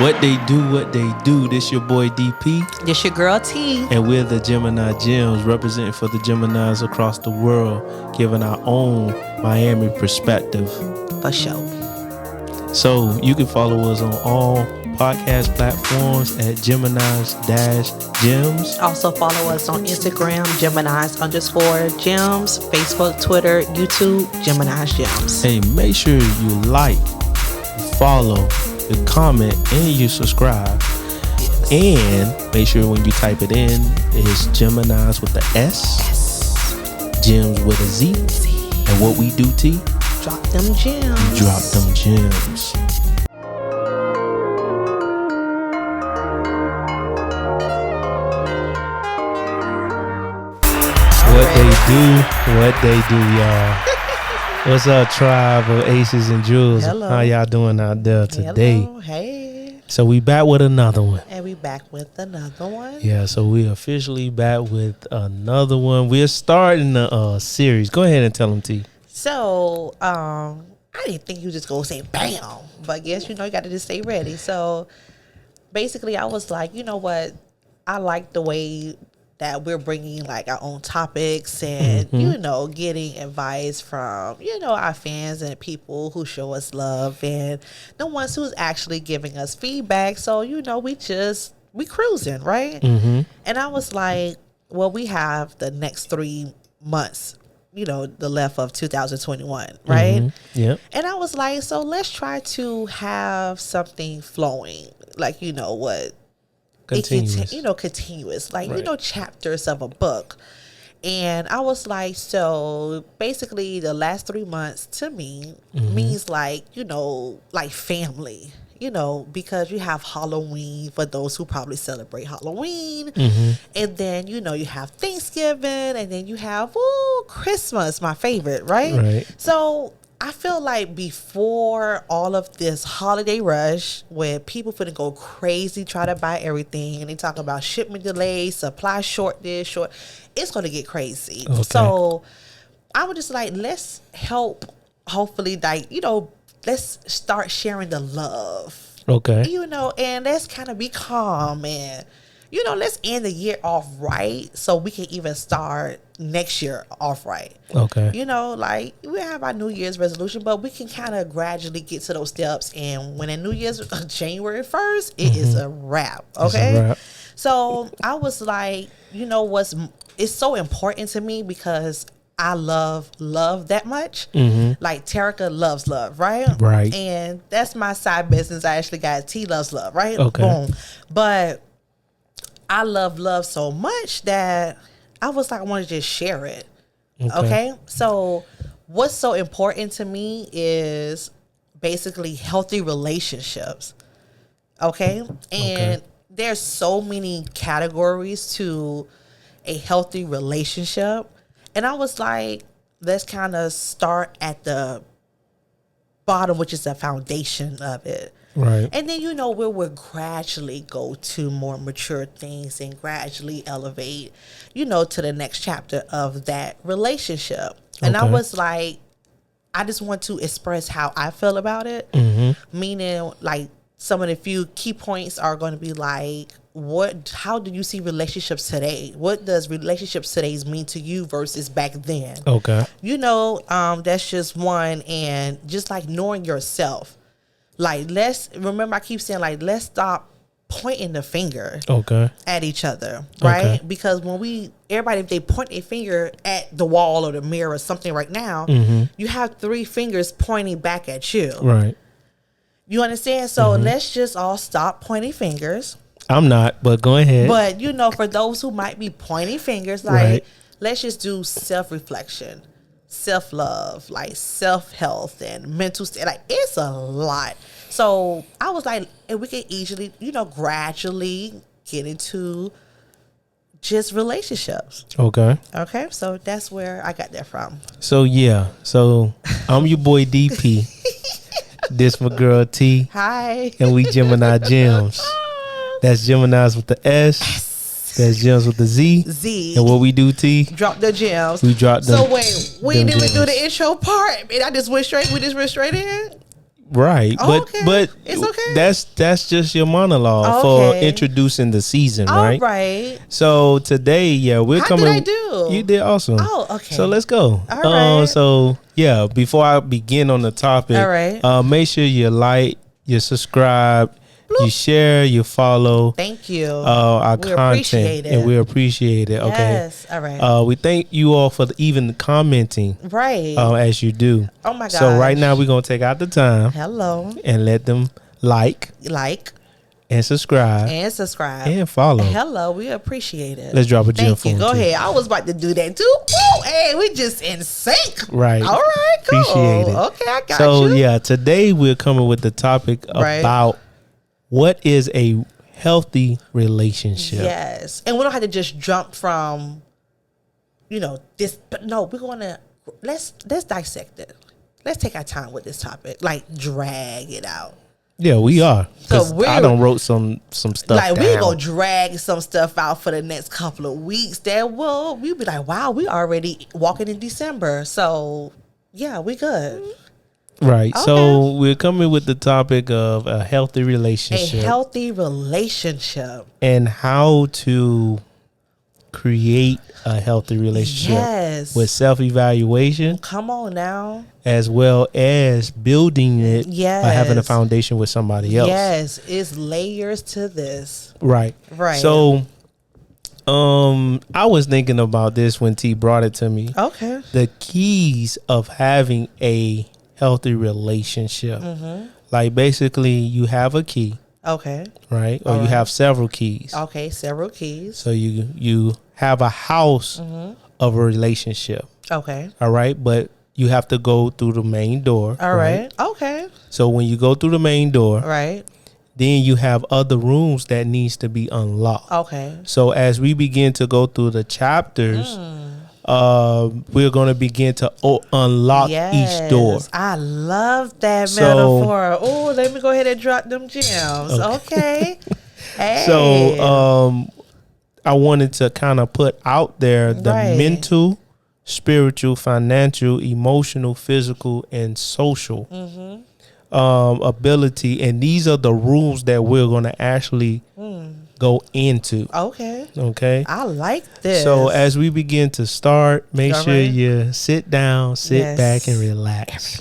What they do. This your boy DP. This your girl T. And we're the Geminis Gemz, representing for the Geminis across the world, giving our own Miami perspective. For sure. So you can follow us on all podcast platforms at Geminis Gemz. Also follow us on Instagram, Geminis_Gemz, Facebook, Twitter, YouTube, Geminis Gemz. Hey, make sure you like, follow, you comment, and you subscribe. Yes. And make sure when you type it in, it's Geminis with the S, Gemz with a Z. And what we do, T? Drop them gems. Drop them gems. What they do, y'all. What's up, tribe of aces and jewels? Hello. How y'all doing out there today? Hello. Hey. So we back with another one. And we back with another one. Yeah, so we officially back with another one. We're starting a series. Go ahead and tell them, T. So, I didn't think you were just going to say bam. But I guess, you got to just stay ready. So, basically, I was like, you know what? I like the way that we're bringing like our own topics and getting advice from our fans and people who show us love and the ones who's actually giving us feedback. So we cruising, right? And I was like, well, we have the next 3 months, the left of 2021, right? Yeah. And I was like, so let's try to have something flowing, like what. Continuous. Continuous, like, right. Chapters of a book. And I was like, so basically the last 3 months to me means like, like family, because you have Halloween for those who probably celebrate Halloween. And then, you have Thanksgiving, and then you have, Christmas, my favorite, right? So I feel like before all of this holiday rush, where people finna go crazy, try to buy everything, and they talk about shipment delays, supply shortage, it's gonna get crazy. Okay. So I was just like, let's help. Hopefully, like let's start sharing the love. Okay. And let's kind of be calm and. Let's end the year off right so we can even start next year off right. Okay. Like we have our New Year's resolution, but we can kind of gradually get to those steps. And when a New Year's January 1st, it is a wrap. Okay. It's a wrap. So I was like, it's so important to me because I love that much. Like Terica loves love, right? Right. And that's my side business. I actually got T loves love, right? Okay. Boom. But I love so much that I was like, I want to just share it. Okay. So what's so important to me is basically healthy relationships. Okay. And there's so many categories to a healthy relationship. And I was like, let's kind of start at the bottom, which is the foundation of it. Right. And then, we will gradually go to more mature things and gradually elevate, to the next chapter of that relationship. And I was like, I just want to express how I feel about it. Meaning, like, some of the few key points are going to be like, how do you see relationships today? What does relationships today mean to you versus back then? Okay. That's just one. And just like knowing yourself. Like, remember I keep saying, like, let's stop pointing the finger at each other, right? Okay. Because everybody, if they point a finger at the wall or the mirror or something right now, you have 3 fingers pointing back at you. Right. You understand? So let's just all stop pointing fingers. I'm not, but go ahead. But, for those who might be pointing fingers, like, let's just do self-reflection. Self-love, like self-health and mental state, like it's a lot. So I was like, and we can easily, gradually get into just relationships. Okay. So that's where I got that from. So I'm your boy DP. This my girl T. Hi. And we Gemini Gemz. That's Geminis with the S. That's Gemz with the Z. And what we do, T? Drop the gems. We drop them. So wait, we didn't even do the intro part. And we just went straight in? Right, Oh, but but it's okay. that's just your monologue for introducing the season, right? All right. So today, we're How coming. did I do? You did awesome. Oh, okay. So let's go. All right. So before I begin on the topic, All right. make sure you like, you subscribe, you share, you follow. Thank you. Our We content, appreciate it. and we appreciate it. Okay. Yes. All right. We thank you all for even commenting. Right. As you do. Oh my god. So right now we're gonna take out the time Hello. and let them like and subscribe and follow. Hello, we appreciate it. Let's drop a gem Thank for you. them Go too. ahead. I was about to do that too. Woo, hey, we just in sync. Right. All right. Cool. Appreciate it. Okay, I got So you. today we're coming with the topic about what is a healthy relationship. Yes, and we don't have to just jump from, this. But no, we're gonna let's dissect it. Let's take our time with this topic. Like drag it out. Yeah, we are. So I done wrote some stuff like down. we gonna drag some stuff out for the next couple of weeks. That we'll be like, wow, we already walking in December. So yeah, we good. Right. Okay. So we're coming with the topic of a healthy relationship. A healthy relationship. And how to create a healthy relationship. Yes. With self-evaluation. Come on now. As well as building it Yes. by having a foundation with somebody else. Yes. It's layers to this. Right. Right. So I was thinking about this when T brought it to me. Okay. The keys of having a healthy relationship. Mm-hmm. Like basically you have a key. Okay. Right? Or you have several keys. Okay, several keys. So you have a house of a relationship. Okay. All right? But you have to go through the main door. All right. Okay. So when you go through the main door, Right. then you have other rooms that needs to be unlocked. Okay. So as we begin to go through the chapters, we're going to begin to unlock each door. I love that metaphor. Oh, let me go ahead and drop them gems. Okay. Hey. So I wanted to kind of put out there the mental, spiritual, financial, emotional, physical, and social ability. And these are the rules that we're going to actually go into. Okay. I like this. So as we begin to start, make sure you sit down, sit back, and relax.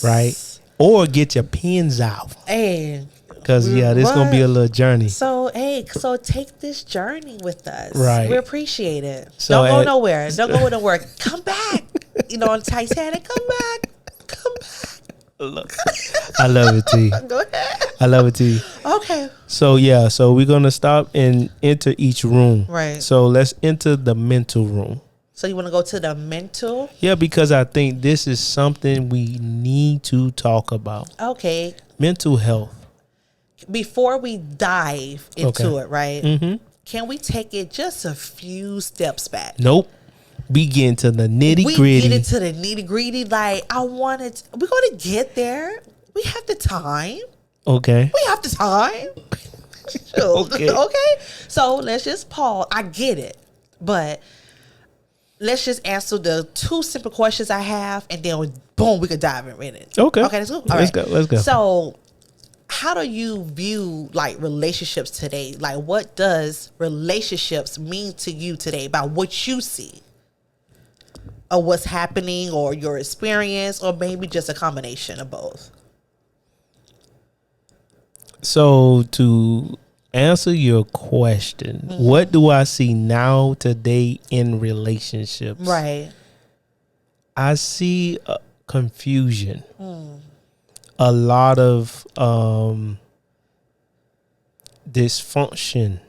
Right? Or get your pens out. Hey. Because this is gonna be a little journey. So take this journey with us. Right. We appreciate it. So don't go nowhere. Don't go to work. Come back. On Titanic. Come back. I love it, T. Go ahead. I love it, T. Okay. So so we're gonna stop and enter each room. Right. So let's enter the mental room. So you want to go to the mental? Yeah, because I think this is something we need to talk about. Okay. Mental health. Before we dive into it, right? Mm-hmm. Can we take it just a few steps back? Nope. We get into the nitty gritty. We get into the nitty gritty. Like we're going to get there. We have the time. Okay. We have the time. Okay. So let's just pause. I get it, but let's just answer the two simple questions I have, and then boom, we could dive in it. Okay. Okay, let's go. Let's go. So, how do you view like relationships today? Like, what does relationships mean to you today by what you see, or what's happening, or your experience, or maybe just a combination of both? So to answer your question, what do I see now today in relationships? Right. I see confusion. A lot of dysfunction.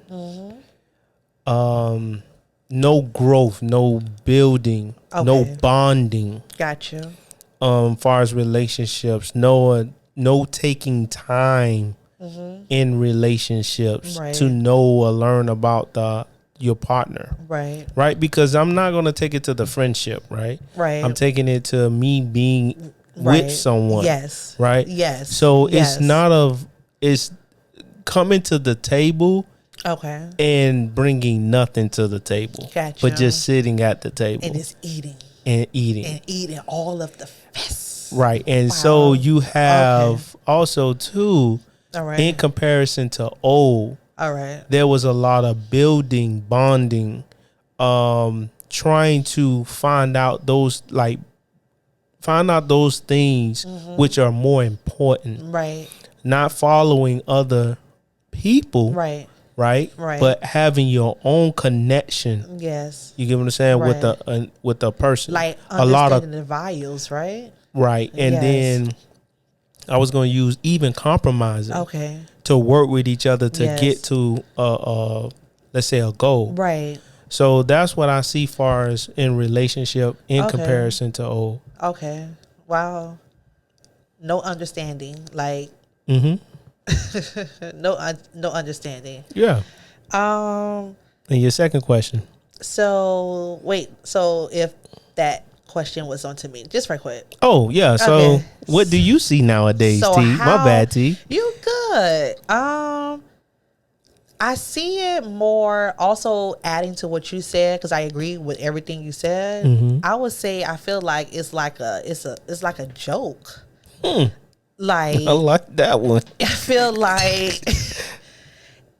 No growth, no building, no bonding. Gotcha. Far as relationships, no taking time in relationships to know or learn about your partner. Right? Because I'm not going to take it to the friendship, right? I'm taking it to me being with someone. Yes. Right? Yes. So it's coming to the table and bringing nothing to the table. Gotcha. But just sitting at the table. And it's eating. and eating. And eating all of the fest. Right. And Wow. so you have also too, All right. in comparison to old, All right. there was a lot of building, bonding, trying to find out those things which are more important. Right. Not following other people. Right. Right. But having your own connection. Yes. You get what I'm saying? Right. With the person. Like a lot of the values, right? Right. And then I was going to use even compromising. Okay. To work with each other to get to let's say a goal. Right. So that's what I see far as in relationship in comparison to old. Okay. Wow. No understanding. Like no understanding. Yeah. And your second question. So if that question was on to me, just right quick. Oh yeah. So what do you see nowadays, T? My bad, T. You good. I see it more also adding to what you said, because I agree with everything you said. I would say I feel like it's like a joke. Like I like that one. I feel like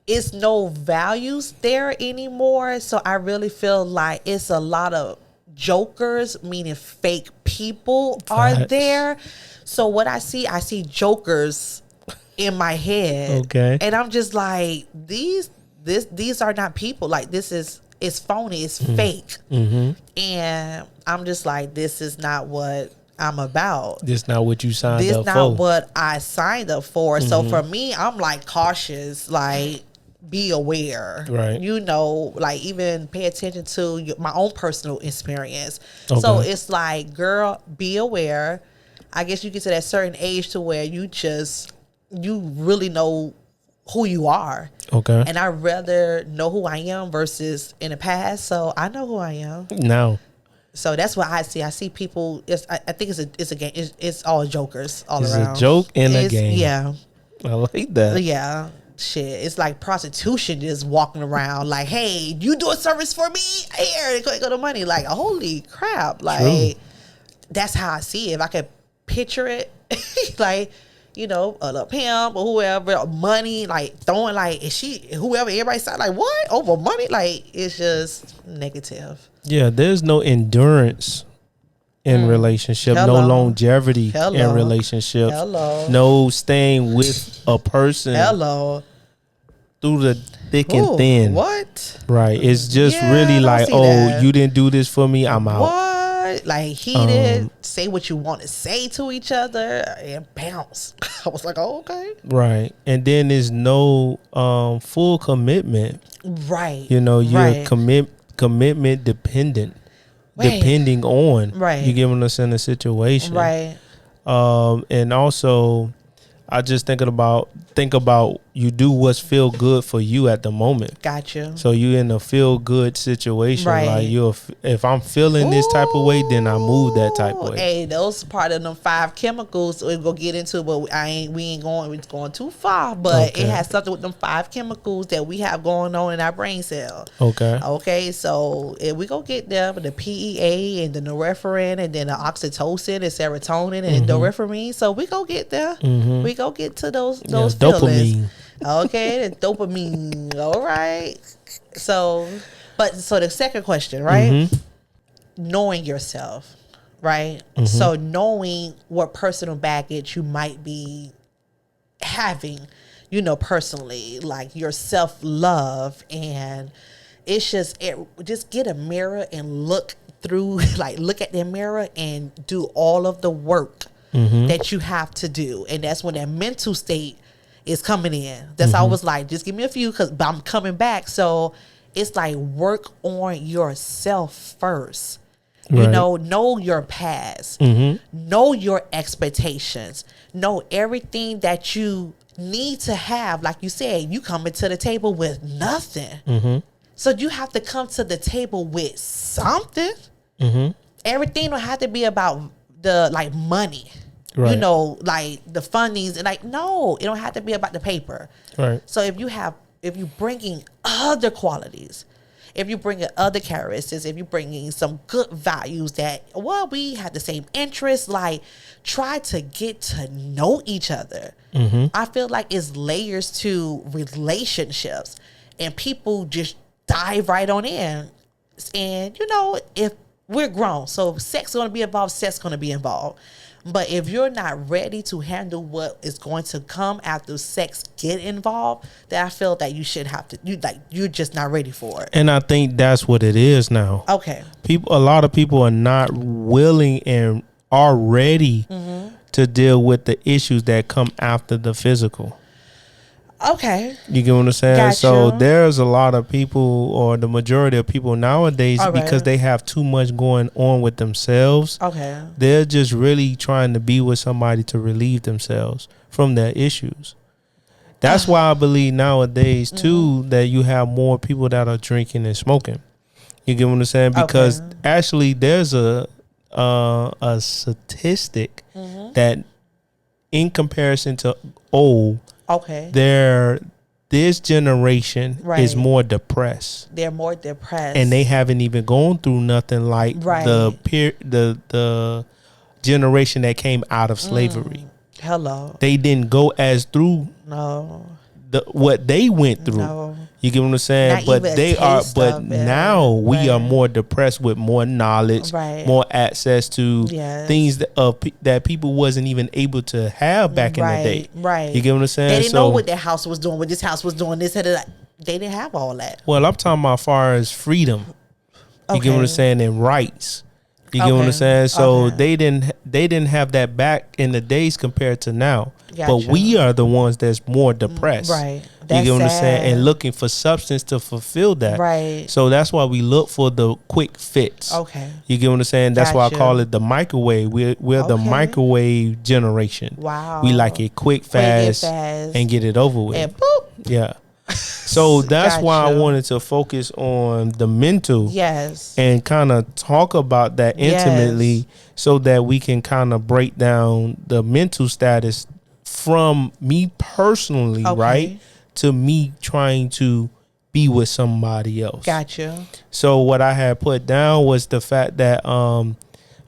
it's no values there anymore. So I really feel like it's a lot of jokers, meaning fake people are there. So what I see jokers in my head. Okay. And I'm just like, these are not people. Like it's phony, it's fake. And I'm just like, this is not what I'm about. This not what you signed up for. This not what I signed up for. So for me, I'm like cautious, like be aware. Right. You know, like even pay attention to my own personal experience. So it's like, girl, be aware. I guess you get to that certain age to where you really know who you are. Okay. And I'd rather know who I am versus in the past. So I know who I am. No. So that's what I see. I see people. I think it's a game. It's all jokers all around. It's a joke and a game. Yeah. I like that. Yeah. Shit. It's like prostitution just walking around like, hey, you do a service for me? Here, go the money. Like, holy crap. Like, that's how I see it. If I could picture it, like, you know, a pimp or whoever, money, like throwing, like, is she, whoever, everybody sound like, what? Over money? Like, it's just negative. Yeah, there's no endurance in relationship, no longevity in relationship, no staying with a person through the thick and thin. What? Right. It's just really like, you didn't do this for me, I'm out. What? Like, heated, say what you want to say to each other and bounce. I was like, oh, okay. Right. And then there's no full commitment. Right. You know, you're commitment dependent, depending on. Right. You giving us in a situation. Right. And also, I just think about you do what's feel good for you at the moment. Gotcha. So you in a feel good situation. Right. Like if I'm feeling this type of way, then I move that type of way. Hey, those part of them 5 chemicals we're gonna get into, but we ain't going too far. But it has something with them 5 chemicals that we have going on in our brain cell. Okay. So if we gonna get there, the PEA and the norepinephrine and then the oxytocin and serotonin and dopamine. So we gonna get there. We go get to those feelings. Dopamine. Okay, the dopamine. All right. So the second question, right? Knowing yourself, right? So knowing what personal baggage you might be having, you know, personally, like your self-love, and it's just get a mirror and look through, like look at the mirror and do all of the work that you have to do. And that's when that mental state is coming in. That's I was like, just give me a few, because I'm coming back. So it's like, work on yourself first. You know your past, know your expectations, know everything that you need to have. Like you said, you coming to the table with nothing. So you have to come to the table with something. Everything don't have to be about the like money. You know, like the fundings, and like, no, it don't have to be about the paper. So if you bringing other qualities, if you bring in other characteristics, if you bring in some good values that, well, we have the same interests, like try to get to know each other. I feel like it's layers to relationships, and people just dive right on in. And you know, if we're grown, so sex is going to be involved, sex is going to be involved. But if you're not ready to handle what is going to come after sex get involved, then I feel that you should have to, you're just not ready for it. And I think that's what it is now. Okay. A lot of people are not willing and are ready to deal with the issues that come after the physical. Okay. You get what I'm saying? Gotcha. So there's a lot of people, or the majority of people nowadays, because they have too much going on with themselves. Okay. They're just really trying to be with somebody to relieve themselves from their issues. That's why I believe nowadays too that you have more people that are drinking and smoking. You get what I'm saying? Because actually there's a statistic that in comparison to old, this generation is more depressed. They're more depressed, and they haven't even gone through nothing like the generation that came out of slavery. Hello, they didn't go as through what they went through. No. You get what I'm saying? Not But they are. But now we are Right. more depressed with more knowledge, Right. more access to Yes. things that people wasn't even able to have back in the day. Right. You get what I'm saying? They didn't know what their house was doing, what this house was doing, this and that. They didn't have all that. Well, I'm talking about as far as freedom. You get what I'm saying? And rights. You get what I'm saying? So they didn't have that back in the days compared to now. But we are the ones that's more depressed. Right. You get what I'm saying? And looking for substance to fulfill that. Right. So that's why we look for the quick fix. Okay. You get what I'm saying? That's why I call it the microwave. We're the microwave generation. Wow. We like it quick, fast, and get it over with. And boop. Yeah. So that's why I wanted to focus on the mental. Yes. And kind of talk about that intimately so that we can kind of break down the mental status from me personally, right? To me trying to be with somebody else. Gotcha. So what I had put down was the fact that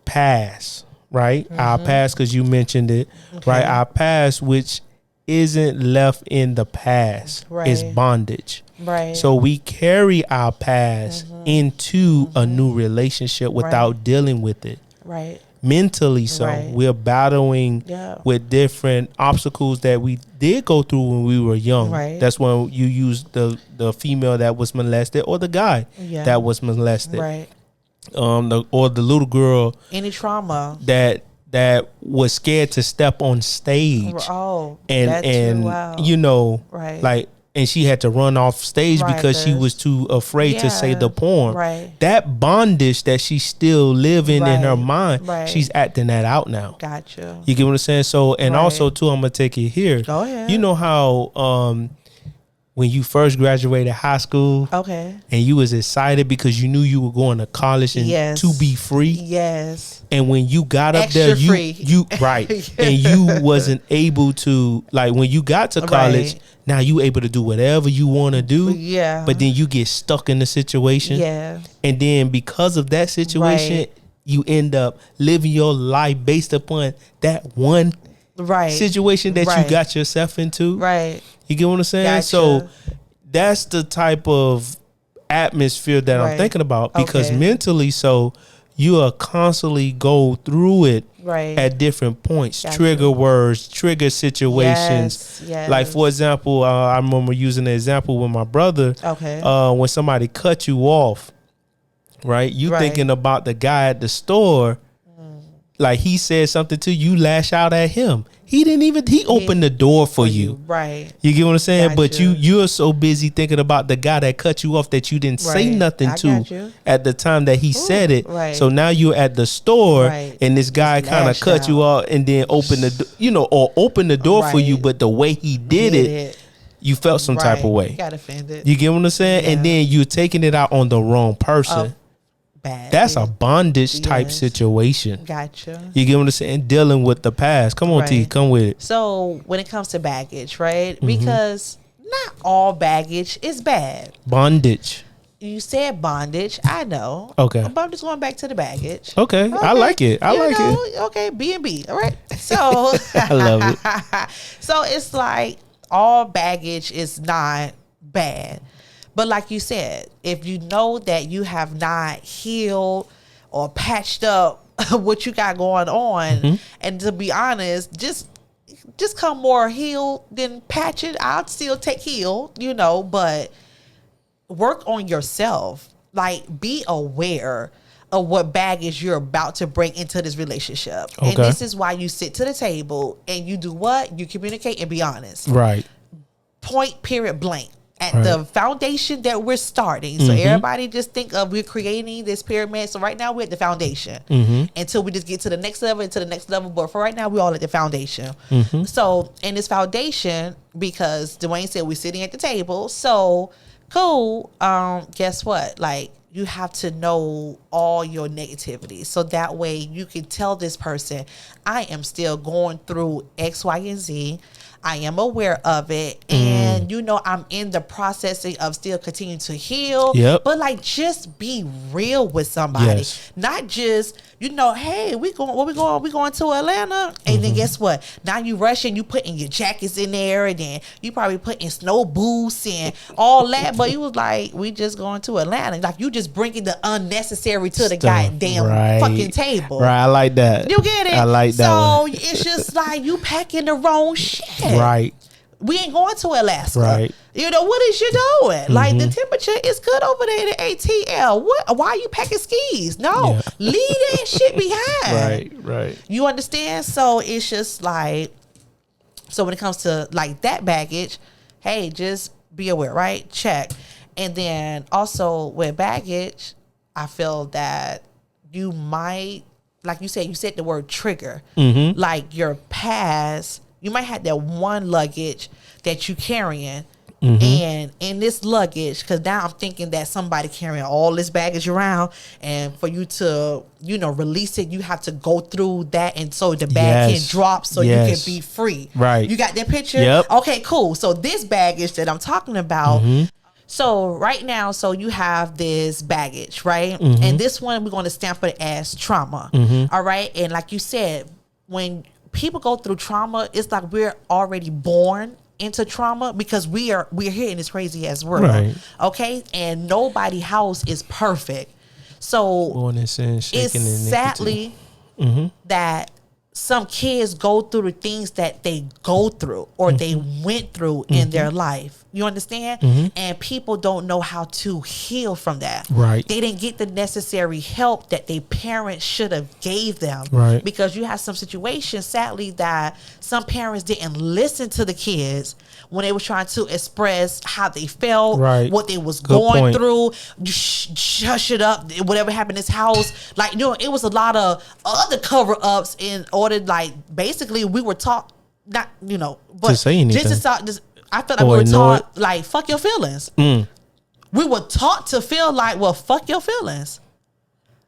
past, right? Our past, because you mentioned it, right? Our past, which isn't left in the past, is bondage. Right. So we carry our past into a new relationship without dealing with it. Right. Mentally, so we're battling with different obstacles that we did go through when we were young. Right. That's when you use the female that was molested or the guy that was molested. Right. Or the little girl. Any trauma that was scared to step on stage. Oh, and wow. You know, right. like. And she had to run off stage because she was too afraid to say the poem. Right. That bondage that she's still living in her mind, she's acting that out now. Gotcha. You get what I'm saying? So, and also too, I'm gonna take it here. Go ahead. You know how when you first graduated high school, and you was excited because you knew you were going to college and to be free. Yes. And when you got up Extra there, free. you right, and you wasn't able to, like, when you got to college. Now you able to do whatever you want to do. Yeah. But then you get stuck in the situation. Yeah. And then because of that situation, you end up living your life based upon that one situation that you got yourself into. Right. You get what I'm saying? Gotcha. So that's the type of atmosphere that I'm thinking about, because mentally, so you are constantly go through it at different points, trigger words, trigger situations. Yes. Like, for example, I remember using an example with my brother. When somebody cut you off, right? You thinking about the guy at the store, like he said something to you, lash out at him. He opened the door for you. Right. You get what I'm saying? Gotcha. But you're so busy thinking about the guy that cut you off that you didn't say nothing to at the time that he said it. Right. So now you're at the store and this guy kind of cut you off and then open the door for you, but the way he did it, you felt some type of way. You got offended. You get what I'm saying? Yeah. And then you're taking it out on the wrong person. Bad. That's a bondage type situation. Gotcha. You get what I'm saying? Dealing with the past. Come on, T, come with it. So when it comes to baggage, right? Because not all baggage is bad. Bondage. you said bondage. I know. Okay. But I'm just going back to the baggage. Okay. I like it. I like it. Okay. B&B. All right. So I love it. So it's like all baggage is not bad. But like you said, if you know that you have not healed or patched up what you got going on, and to be honest, just come more healed than patch it. I'll still take healed, but work on yourself. Like, be aware of what baggage you're about to bring into this relationship. Okay. And this is why you sit to the table and you do what? You communicate and be honest. Right. Point, period, blank. At the foundation that we're starting. So everybody just think of, we're creating this pyramid. So right now we're at the foundation until we just get to the next level and to the next level. But for right now, we're all at the foundation. So in this foundation, because Dwayne said we're sitting at the table. So cool. Guess what? Like, you have to know all your negativity. So that way you can tell this person, I am still going through X, Y, and Z. I am aware of it. And, I'm in the processing of still continuing to heal. Yep. But, like, just be real with somebody. Yes. Not just, hey, we going to Atlanta. And then guess what? Now you rushing, you putting your jackets in there. And then you probably putting snow boots and all that. But you was like, we just going to Atlanta. Like, you just bringing the unnecessary to the goddamn fucking table. Right, I like that. You get it? I like that So it's just like you packing the wrong shit. Right. We ain't going to Alaska. Right. What is you doing? Like, the temperature is good over there in ATL. What? Why are you packing skis? No. Leave that shit behind. Right. You understand? So it's just like, so when it comes to like that baggage, hey, just be aware, right? Check. And then also with baggage, I feel that you might, like you said the word trigger. Like your past, you might have that one luggage that you carrying. And in this luggage, because now I'm thinking that somebody carrying all this baggage around, and for you to, release it, you have to go through that, and so the bag can drop so you can be free. Right. You got that picture? Yep. Okay, cool. So this baggage that I'm talking about, so right now, so you have this baggage, right? And this one, we're going to stamp it as trauma. All right. And like you said, when people go through trauma, it's like we're already born into trauma because we're here in this crazy ass world. Right. Okay. And nobody house is perfect. So born in sin, shaken it's sadly that some kids go through the things that they go through or they went through in their life. You understand? And people don't know how to heal from that. Right. They didn't get the necessary help that their parents should have gave them. Right. Because you have some situations, sadly, that some parents didn't listen to the kids when they were trying to express how they felt, what they was going through. Shush it up. Whatever happened in this house. Like, it was a lot of other cover-ups in order, like, basically we were taught not, but to say anything. I felt like we were taught, like, fuck your feelings. We were taught to feel like, well, fuck your feelings.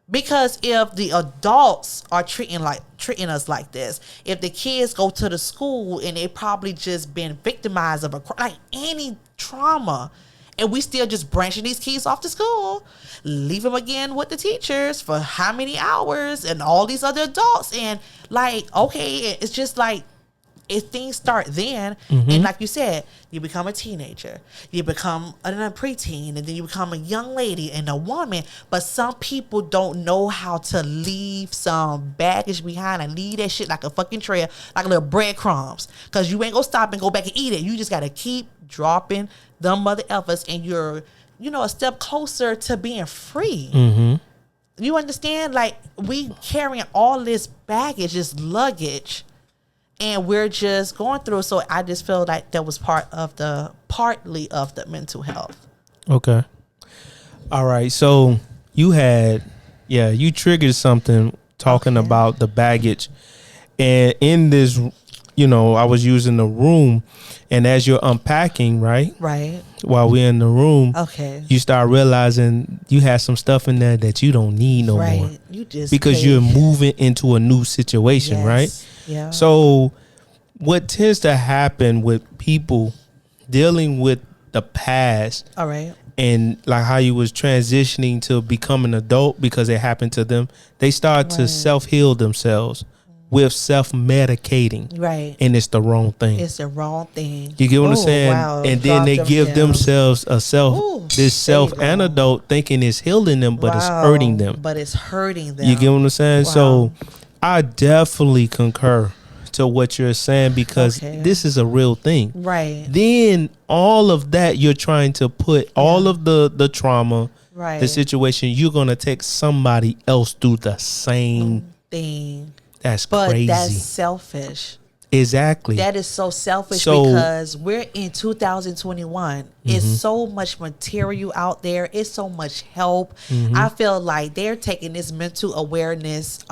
Because if the adults are treating us like this, if the kids go to the school and they probably just been victimized of like any trauma, and we still just branching these kids off to school, leave them again with the teachers for how many hours and all these other adults. And like, okay, it's just like, if things start then, and like you said, you become a teenager, you become a preteen, and then you become a young lady and a woman. But some people don't know how to leave some baggage behind and leave that shit like a fucking trail, like a little breadcrumbs. Because you ain't gonna stop and go back and eat it. You just gotta keep dropping them mother effers, and you're, a step closer to being free. You understand? Like, we carrying all this baggage, this luggage, and we're just going through. So I just feel like that was partly of the mental health. Okay. All right. So you triggered something talking about the baggage. And in this, I was using the room, and as you're unpacking, right? While we're in the room, you start realizing you have some stuff in there that you don't need no more. Because you're moving into a new situation, right? Yeah. So what tends to happen with people dealing with the past and like how you was transitioning to become an adult because it happened to them, they start to self-heal themselves with self-medicating. Right. And it's the wrong thing. It's the wrong thing. You get what I'm saying? Wow. And then they give themselves a this self antidote thinking it's healing them, but it's hurting them. But it's hurting them. You get what I'm saying? Wow. So I definitely concur to what you're saying because this is a real thing. Right. Then all of that you're trying to put all of the trauma, the situation, you're going to take somebody else through the same thing. That's crazy. But that's selfish. Exactly. That is so selfish because we're in 2021. It's so much material out there. It's so much help. I feel like they're taking this mental awareness,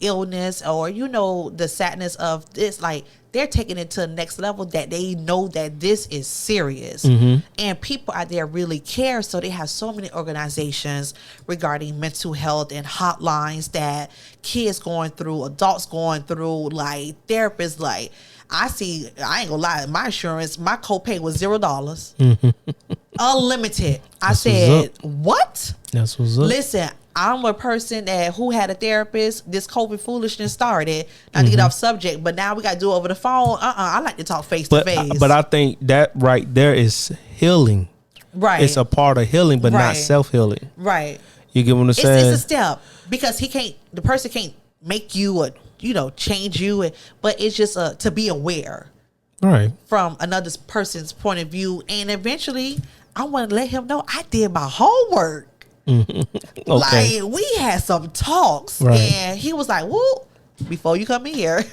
illness, or the sadness of this, like they're taking it to the next level that they know that this is serious. And people out there really care. So they have so many organizations regarding mental health and hotlines that kids going through, adults going through, like therapists. Like I ain't gonna lie, my insurance, my copay was $0. Unlimited. I said, what? That's what's up. Listen, I'm a person who had a therapist. This COVID foolishness started. Not to get off subject, but now we got to do it over the phone. I like to talk face to face. But I think that right there is healing. Right. It's a part of healing, but not self-healing. Right. You get what I'm saying? It's a step because the person can't make you or, change you. But it's just to be aware. Right. From another person's point of view. And eventually, I want to let him know I did my homework. Like we had some talks, and he was like, "Woo! Before you come in here,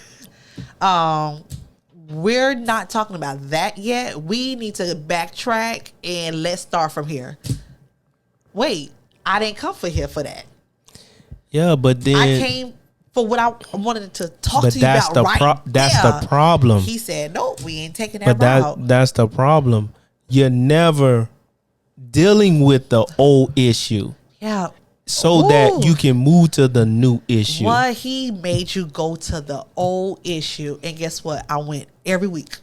we're not talking about that yet. We need to backtrack and let's start from here." Wait, I didn't come here for that. Yeah, but then I came for what I wanted to talk to you about. That's the problem. He said, "No, we ain't taking that route." That's the problem. You're never dealing with the old issue. Yeah. So that you can move to the new issue. What he made you go to the old issue, and guess what? I went every week.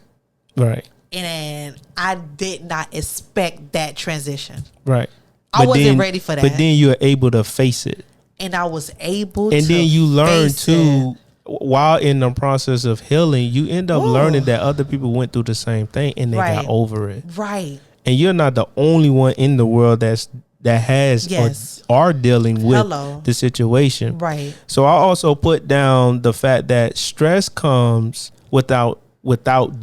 Right. And I did not expect that transition. Right. I wasn't ready for that. But then you're able to face it. And I was able to. And then you learn too, while in the process of healing, you end up learning that other people went through the same thing and they got over it. Right. And you're not the only one in the world that has or are dealing with the situation. Right. So I also put down the fact that stress comes without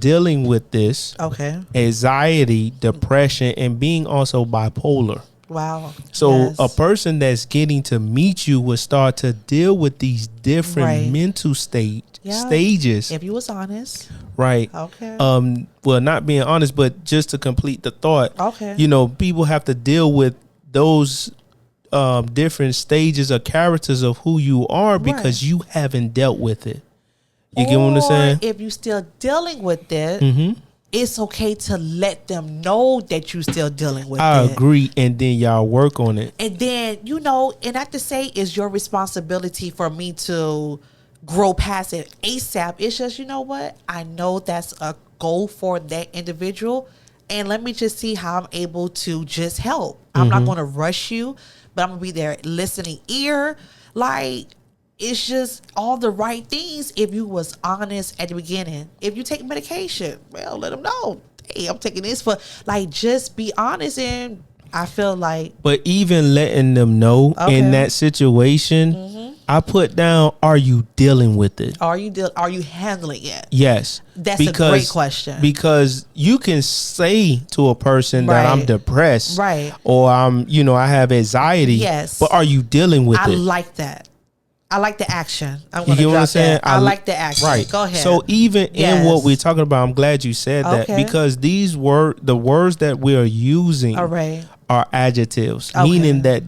dealing with this. Okay. Anxiety, depression, and being also bipolar. Wow. So a person that's getting to meet you will start to deal with these different mental stages. If you was honest. Right. Okay. Well, not being honest, but just to complete the thought. Okay. People have to deal with those different stages or characters of who you are because you haven't dealt with it. You get what I'm saying? If you're still dealing with it, it's okay to let them know that you're still dealing with it. I agree. And then y'all work on it. And then, and not to say it's your responsibility for me to grow past it ASAP. It's just, you know what? I know that's a goal for that individual. And let me just see how I'm able to just help. I'm not going to rush you, but I'm going to be there listening ear. Like, it's just all the right things if you was honest at the beginning. If you take medication, well, let them know. Hey, I'm taking this for, like, just be honest. And I feel like. But even letting them know in that situation, I put down, are you dealing with it? Are you handling it? Yes. That's a great question. Because you can say to a person that I'm depressed. Right. Or I have anxiety. Yes. But are you dealing with it? I like that. I like the action. You get what I'm saying? I like the action. Right. Go ahead. So even in what we're talking about, I'm glad you said that because the words that we are using are adjectives, meaning that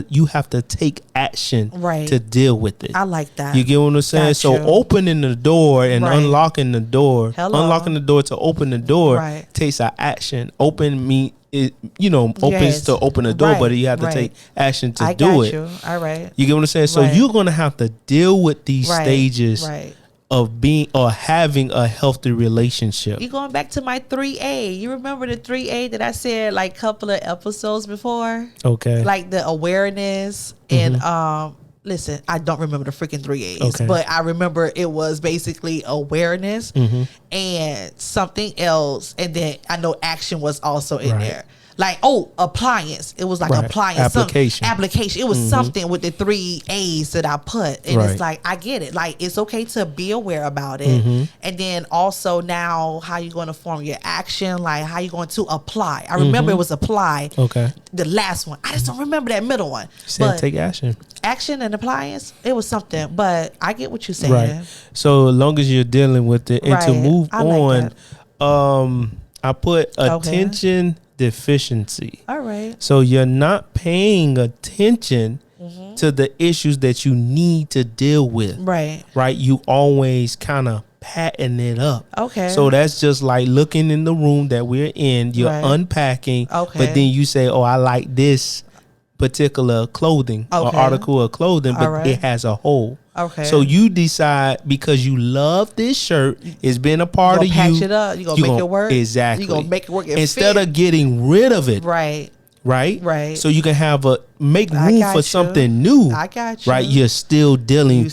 you have to take action to deal with it. I like that. You get what I'm saying? So opening the door and unlocking the door, unlocking the door to open the door takes an action. Opens to open the door, but you have to take action to do it. All right. You get what I'm saying? So you're gonna have to deal with these stages of being or having a healthy relationship. You going back to my 3A. You remember the 3A that I said like a couple of episodes before? Okay. Like the awareness and listen, I don't remember the freaking 3A's, but I remember it was basically awareness and something else, and then I know action was also in there. Like, appliance. It was like appliance. Application. It was something with the 3 A's that I put. And it's like, I get it. Like, it's okay to be aware about it. And then also now how you going to form your action, like how you going to apply. I remember it was apply. Okay. The last one. I just don't remember that middle one. But take action. Action and appliance, it was something. But I get what you're saying. Right. So as long as you're dealing with it. And to move on, I put attention deficiency. All right. So you're not paying attention to the issues that you need to deal with. Right. Right. You always kind of patting it up. Okay. So that's just like looking in the room that we're in. You're unpacking. Okay. But then you say, I like this particular clothing or article of clothing, but it has a hole. Okay. So you decide because you love this shirt, it's been a part of you. Patch it up. You're going to make it work. Exactly. You're going to make it work. Instead of getting rid of it. Right. Right. So you can make room for something new. I got you. Right. You're still dealing.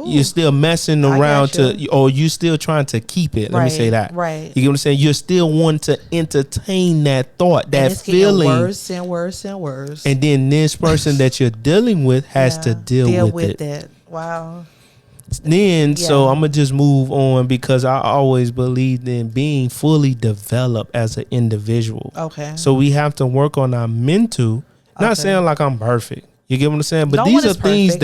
You're still messing around or you still trying to keep it. Let me say that. Right. You get what I'm saying? You're still wanting to entertain that thought, that and it's feeling. Worse and worse and worse. And then this person that you're dealing with has to deal with it. Wow. Then, so I'm going to just move on because I always believed in being fully developed as an individual. Okay. So we have to work on our mental, not saying like I'm perfect. You get what I'm saying? But these are things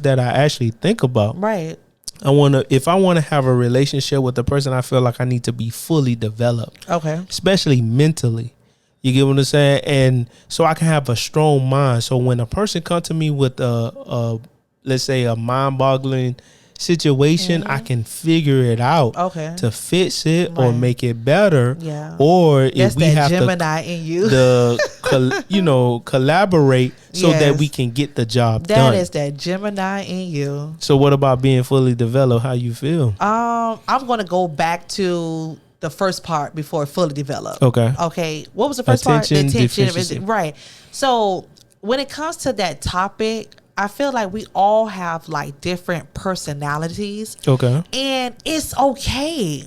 that I actually think about. Right. If I want to have a relationship with a person, I feel like I need to be fully developed. Okay. Especially mentally. You get what I'm saying? And so I can have a strong mind. So when a person comes to me with let's say a mind-boggling situation, I can figure it out to fix it or make it better. Yeah. Or if we have Gemini in you, collaborate so that we can get the job done. That is that Gemini in you. So what about being fully developed? How you feel? I'm going to go back to the first part before fully developed. Okay. What was the first part? The attention. Right. So when it comes to that topic, I feel like we all have like different personalities. Okay. And it's okay.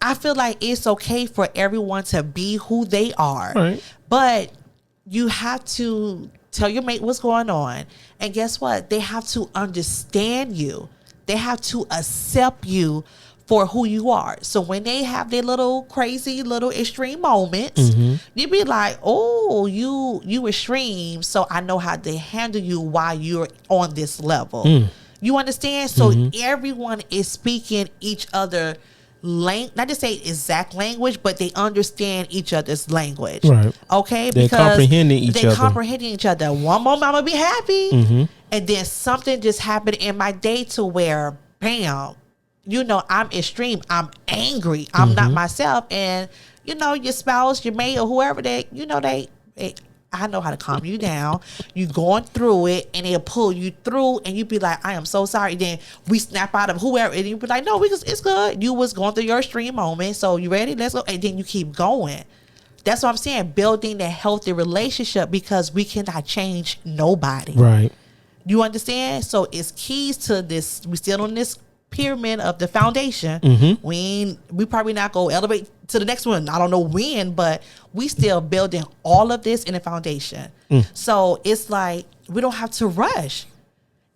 I feel like it's okay for everyone to be who they are. Right. But you have to tell your mate what's going on. And guess what? They have to understand you. They have to accept you for who you are. So when they have their little crazy, little extreme moments, you be like, oh, you extreme. So I know how to handle you while you're on this level. You understand? So everyone is speaking each other not to say exact language, but they understand each other's language. Right. Okay? They're comprehending each other. One moment I'm gonna be happy, and then something just happened in my day to where, bam, I'm extreme. I'm angry. I'm not myself. And, your spouse, your mate, or whoever I know how to calm you down. You going through it and they'll pull you through and you be like, I am so sorry. Then we snap out of whoever and you be like, no, it's good. You was going through your extreme moment. So you ready? Let's go. And then you keep going. That's what I'm saying. Building a healthy relationship because we cannot change nobody. Right. You understand? So it's keys to this. We still on this pyramid of the foundation. We probably not go elevate to the next one. I don't know when, but we still building all of this in a foundation. So it's like we don't have to rush.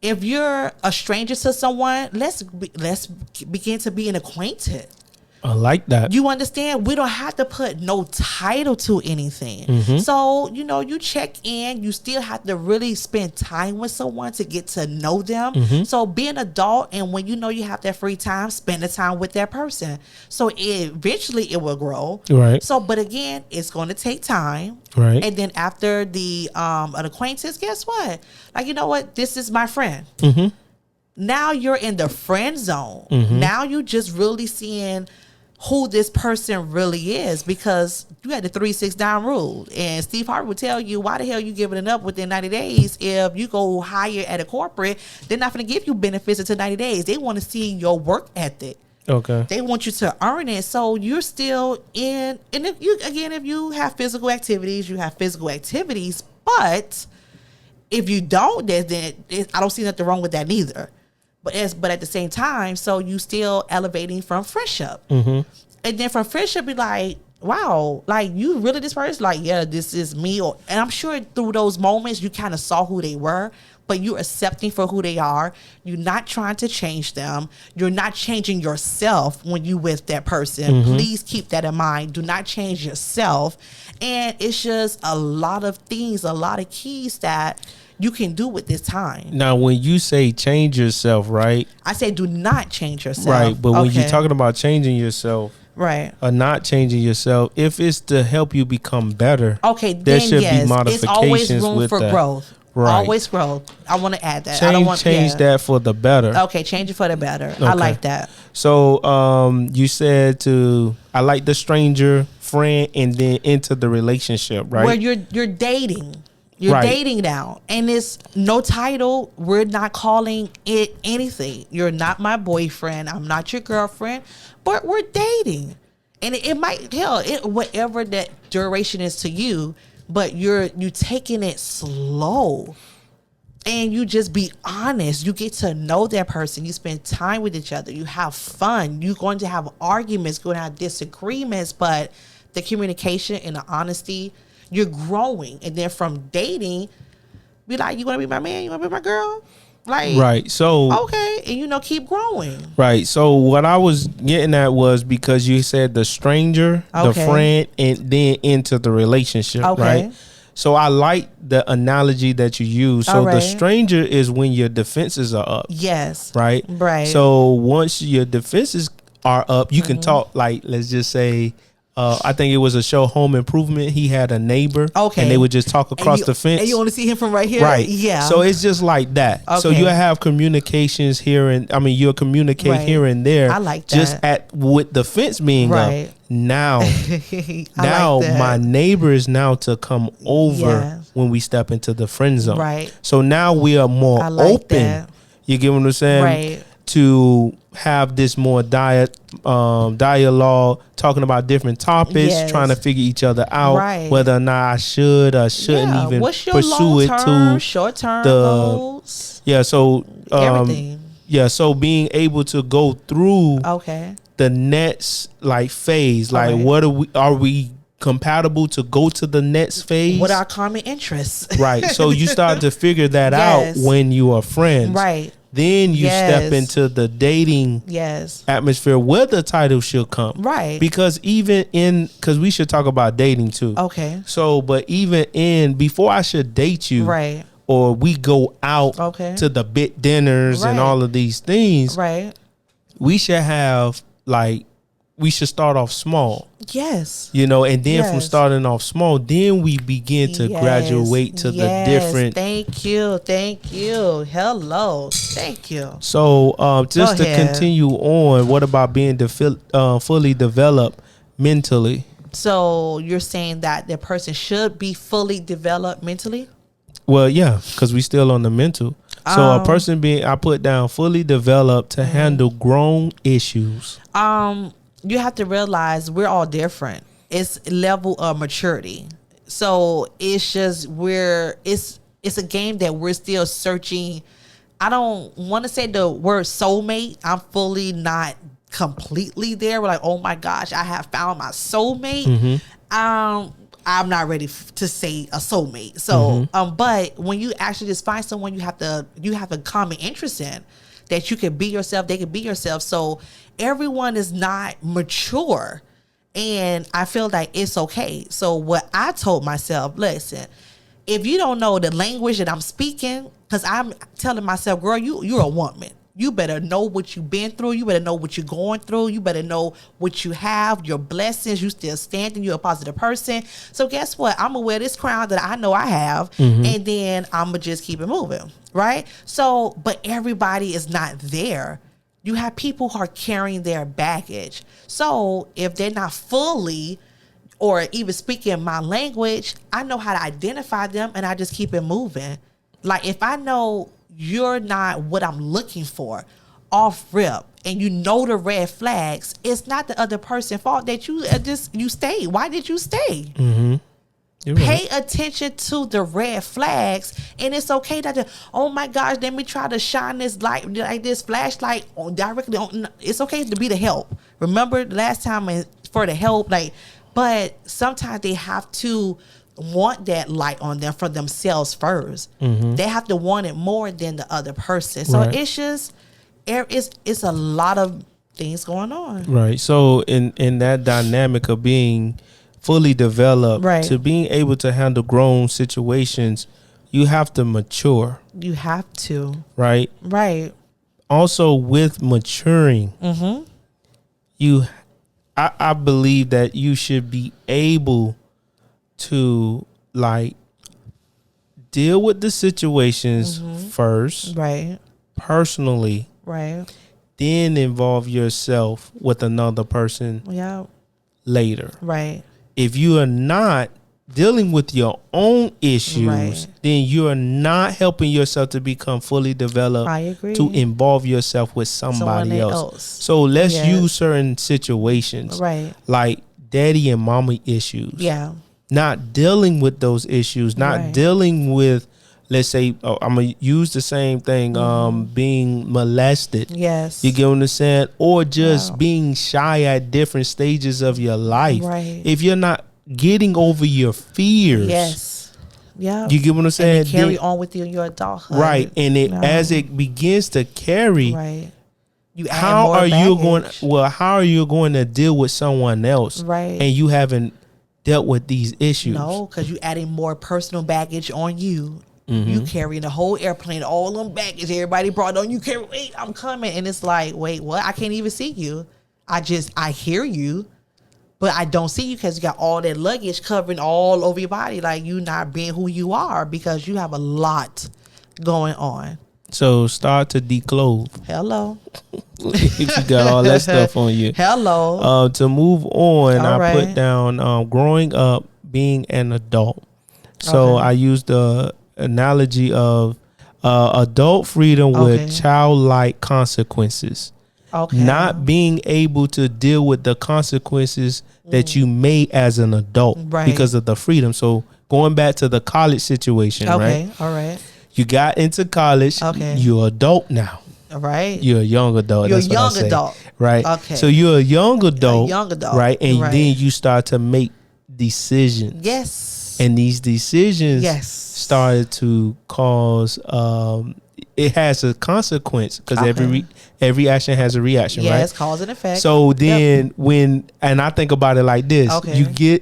If you're a stranger to someone, let's begin to be an acquaintance. I like that. You understand? We don't have to put no title to anything. So, you check in. You still have to really spend time with someone to get to know them. So be an adult, and when you have that free time, spend the time with that person. So eventually it will grow. Right. So, but again, it's going to take time. Right. And then after the an acquaintance, guess what? Like, you know what? This is my friend. Now you're in the friend zone. Now you just really seeing who this person really is, because you had the 3-6-9 rule, and Steve Harvey would tell you, why the hell you giving it up within 90 days? If you go higher at a corporate, they're not going to give you benefits until 90 days. They want to see your work ethic. Okay. They want you to earn it. So you're still in, and if you have physical activities, you have physical activities, but if you don't, then I don't see nothing wrong with that neither. But at the same time, so you still elevating from friendship. And then from friendship, be like, wow, like, you really this person? Like, yeah, this is me. And I'm sure through those moments, you kind of saw who they were, but you're accepting for who they are. You're not trying to change them. You're not changing yourself when you with that person. Please keep that in mind. Do not change yourself. And it's just a lot of things, a lot of keys that you can do with this time. Now, when you say change yourself, right? I say do not change yourself. Right, but when you're talking about changing yourself, right, or not changing yourself, if it's to help you become better, okay, there then should yes, be modifications. it's always room with for that. growth. Right. Always growth. I want to add that. Change that for the better. Okay, change it for the better. I like that. So you said I like the stranger, friend, and then into the relationship, right? Where you're dating. You're dating now, and it's no title. We're not calling it anything. You're not my boyfriend. I'm not your girlfriend, but we're dating, and it might whatever that duration is to you. But you taking it slow, and you just be honest. You get to know that person. You spend time with each other. You have fun. You're going to have arguments. Going to have disagreements, but the communication and the honesty. You're growing, and then from dating, be like, you want to be my man? You want to be my girl? Like, right. So okay, and keep growing. Right. So what I was getting at was because you said the stranger, the friend, and then into the relationship. Right. So I like the analogy that you use. So the stranger is when your defenses are up. Yes. Right. Right. So once your defenses are up, you can talk, like, let's just say, I think it was a show, Home Improvement. He had a neighbor, and they would just talk across the fence. And you only see him from right here, right? Yeah. So it's just like that. So you have communications here, and you'll communicate here and there. I like that. Just with the fence being up. Now, like my neighbor is now to come over when we step into the friend zone. Right. So now we are more open. That. You get what I'm saying? Right. To have this more dialogue, talking about different topics, trying to figure each other out, whether or not I should or shouldn't even What's your pursue it to short-term goals? Yeah, so everything. Yeah, so being able to go through the next phase, what are we compatible to go to the next phase? What are common interests? Right. So you start to figure that out when you are friends. Right. Then you step into the dating atmosphere where the title should come. Right. Because because we should talk about dating too. Okay. So, but even before I should date you. Right. Or we go out to the bit dinners and all of these things. Right. We should have we should start off small. Yes. And then from starting off small, then we begin to graduate to the different. Thank you. Hello. Thank you. So just to continue on, what about being fully developed mentally? So you're saying that the person should be fully developed mentally? Well, yeah, because we still on the mental. So a person I put down fully developed to handle grown issues. You have to realize we're all different. It's level of maturity. So it's just it's a game that we're still searching. I don't want to say the word soulmate. I'm fully not completely there. We're like, oh my gosh, I have found my soulmate. I'm not ready to say a soulmate. So, but when you actually just find someone you have a common interest in, that you can be yourself, they can be yourself. So everyone is not mature, and I feel like it's okay. So what I told myself, listen, if you don't know the language that I'm speaking, because I'm telling myself, girl, you're a woman. You better know what you've been through. You better know what you're going through. You better know what you have, your blessings. You still standing. You're a positive person. So guess what? I'm going to wear this crown that I know I have, and then I'm going to just keep it moving, right? So, but everybody is not there You have people who are carrying their baggage. So if they're not fully or even speaking my language, I know how to identify them and I just keep it moving. Like if I know you're not what I'm looking for off rip and you know the red flags, it's not the other person's fault that you stayed. Why did you stay? Mm-hmm. Pay attention to the red flags, and it's okay that oh my gosh, let me try to shine this light, like this flashlight on directly on. It's okay to be the help. Remember the last time for the help, like, but sometimes they have to want that light on them for themselves first. Mm-hmm. They have to want it more than the other person. So it's just it's a lot of things going on. Right. So in that dynamic of being fully developed, to being able to handle grown situations, you have to mature. You have to. Right. Right. Also, with maturing, I believe that you should be able to like deal with the situations first, right, personally, right, then involve yourself with another person later. Right. If you are not dealing with your own issues, then you are not helping yourself to become fully developed. I agree. To involve yourself with somebody else. So let's use certain situations, like daddy and mommy issues. Yeah. Not dealing with those issues, not dealing with, let's say, I'm going to use the same thing, being molested. Yes. You get what I'm saying? Or just being shy at different stages of your life. Right. If you're not getting over your fears. Yes. Yeah. You get what I'm saying? And carry on with you in your adulthood. Right. And as it begins to carry, how are you going to deal with someone else? Right. And you haven't dealt with these issues? No, because you adding more personal baggage on you. You carrying the whole airplane, all them baggage everybody brought on you. Carry, wait, I'm coming. And it's like, wait, what? I can't even see you. I hear you, but I don't see you because you got all that luggage covering all over your body. Like you not being who you are because you have a lot going on. So start to declothe. Hello. If you got all that stuff on you. Hello. To move on, I put down growing up, being an adult. So I used the analogy of adult freedom with childlike consequences. Not being able to deal with the consequences that you made as an adult because of the freedom. So going back to the college situation, right? All right. You got into college. You're adult now. Right. You're a young adult. You're a young adult. Right. Okay. So you're a young adult. Right. And right. then you start to make decisions. Yes. And these decisions started to cause it has a consequence because every action has a reaction, right? Yes, cause and effect. So then and I think about it like this.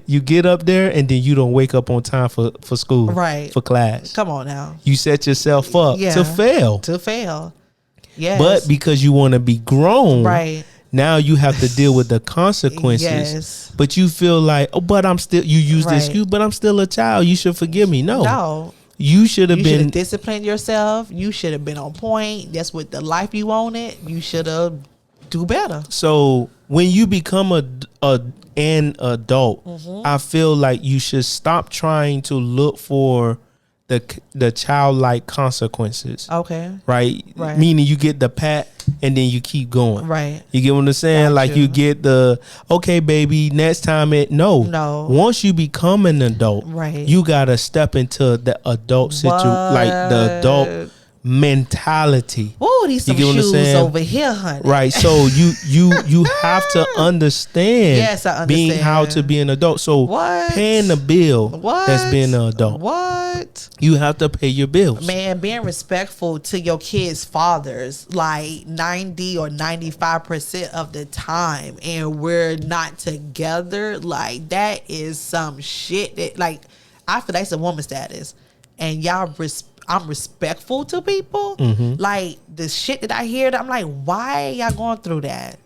You get up there and then you don't wake up on time for school. Right. For class. Come on now. You set yourself up to fail. To fail. Yes. But because you want to be grown, right. Now you have to deal with the consequences. Yes. But you feel like, but I'm still, you use this excuse, but I'm still a child. You should forgive me. No. You should have been disciplined yourself. You should have been on point. That's what the life you wanted. You should have do better. So when you become an adult, I feel like you should stop trying to look for the childlike consequences. Okay. Right? Meaning you get the pat and then you keep going. Right. You get what I'm saying? Like you get the, okay, baby, next time no. Once you become an adult, you gotta step into the adult like the adult mentality. Oh, these some shoes over here, honey. Right. So you have to understand yes, I understand. being how to be an adult. So paying the bill that's being an adult. What? You have to pay your bills. Man, being respectful to your kids' fathers like 90 or 95% of the time and we're not together, like that is some shit that like I feel like it's a woman status. And I'm respectful to people. Like the shit that I hear, I'm like, why y'all going through that?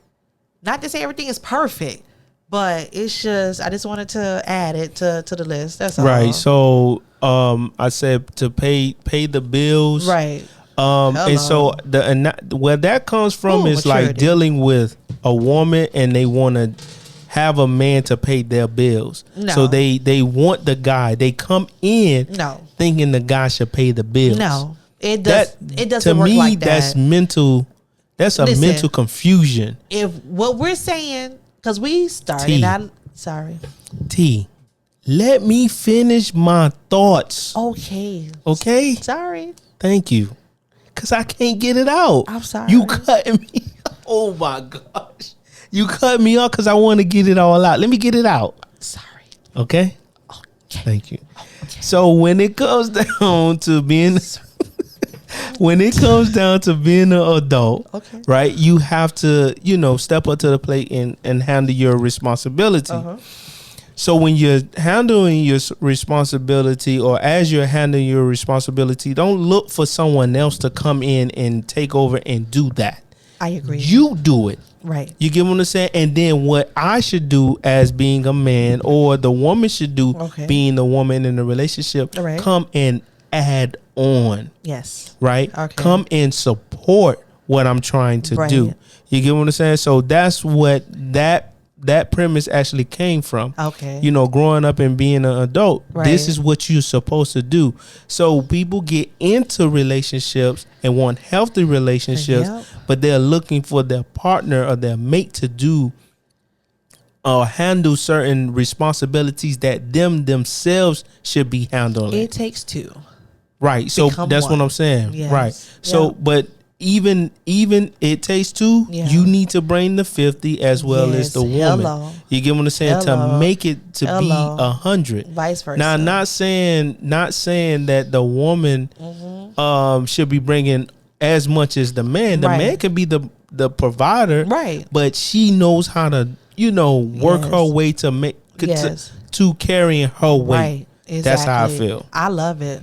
Not to say everything is perfect, but it's just I just wanted to add it to the list. That's all. Right. So I said to pay the bills. Right. And so where that comes from is maturity. like dealing with a woman and they want to have a man to pay their bills. No. So they want the guy. They come in thinking the guy should pay the bills. No, it doesn't work like that. To me, like that. that's mental. That's a mental confusion. If what we're saying, because we started out. Sorry. T, let me finish my thoughts. Okay. Okay. Sorry. Thank you. Because I can't get it out. I'm sorry. You cutting me. Oh my gosh. You cut me off because I want to get it all out. Let me get it out. Sorry. Okay? Thank you. Okay. So when it comes down to being an adult, right, you have to, step up to the plate and handle your responsibility. So when you're handling your responsibility, or as you're handling your responsibility, don't look for someone else to come in and take over and do that. I agree. You do it. Right. You get what I'm saying? And then what I should do as being a man, or the woman should do being the woman in the relationship, come and add on. Yes. Right? Okay. Come and support what I'm trying to do. You get what I'm saying? So that's what that premise actually came from. Okay. Growing up and being an adult, this is what you're supposed to do. So people get into relationships and want healthy relationships, but they're looking for their partner or their mate to do or handle certain responsibilities that themselves should be handling. It takes two. Right. So that's what I'm saying. Yes. Right. So, but even it takes two, you need to bring the 50 as well as the woman. You get what I'm saying? To make it to be 100. Vice versa. Now, not saying that the woman should be bringing as much as the man. The man could be the provider, right? But she knows how to work her way to make to carrying her weight. Right. Exactly. That's how I feel. I love it.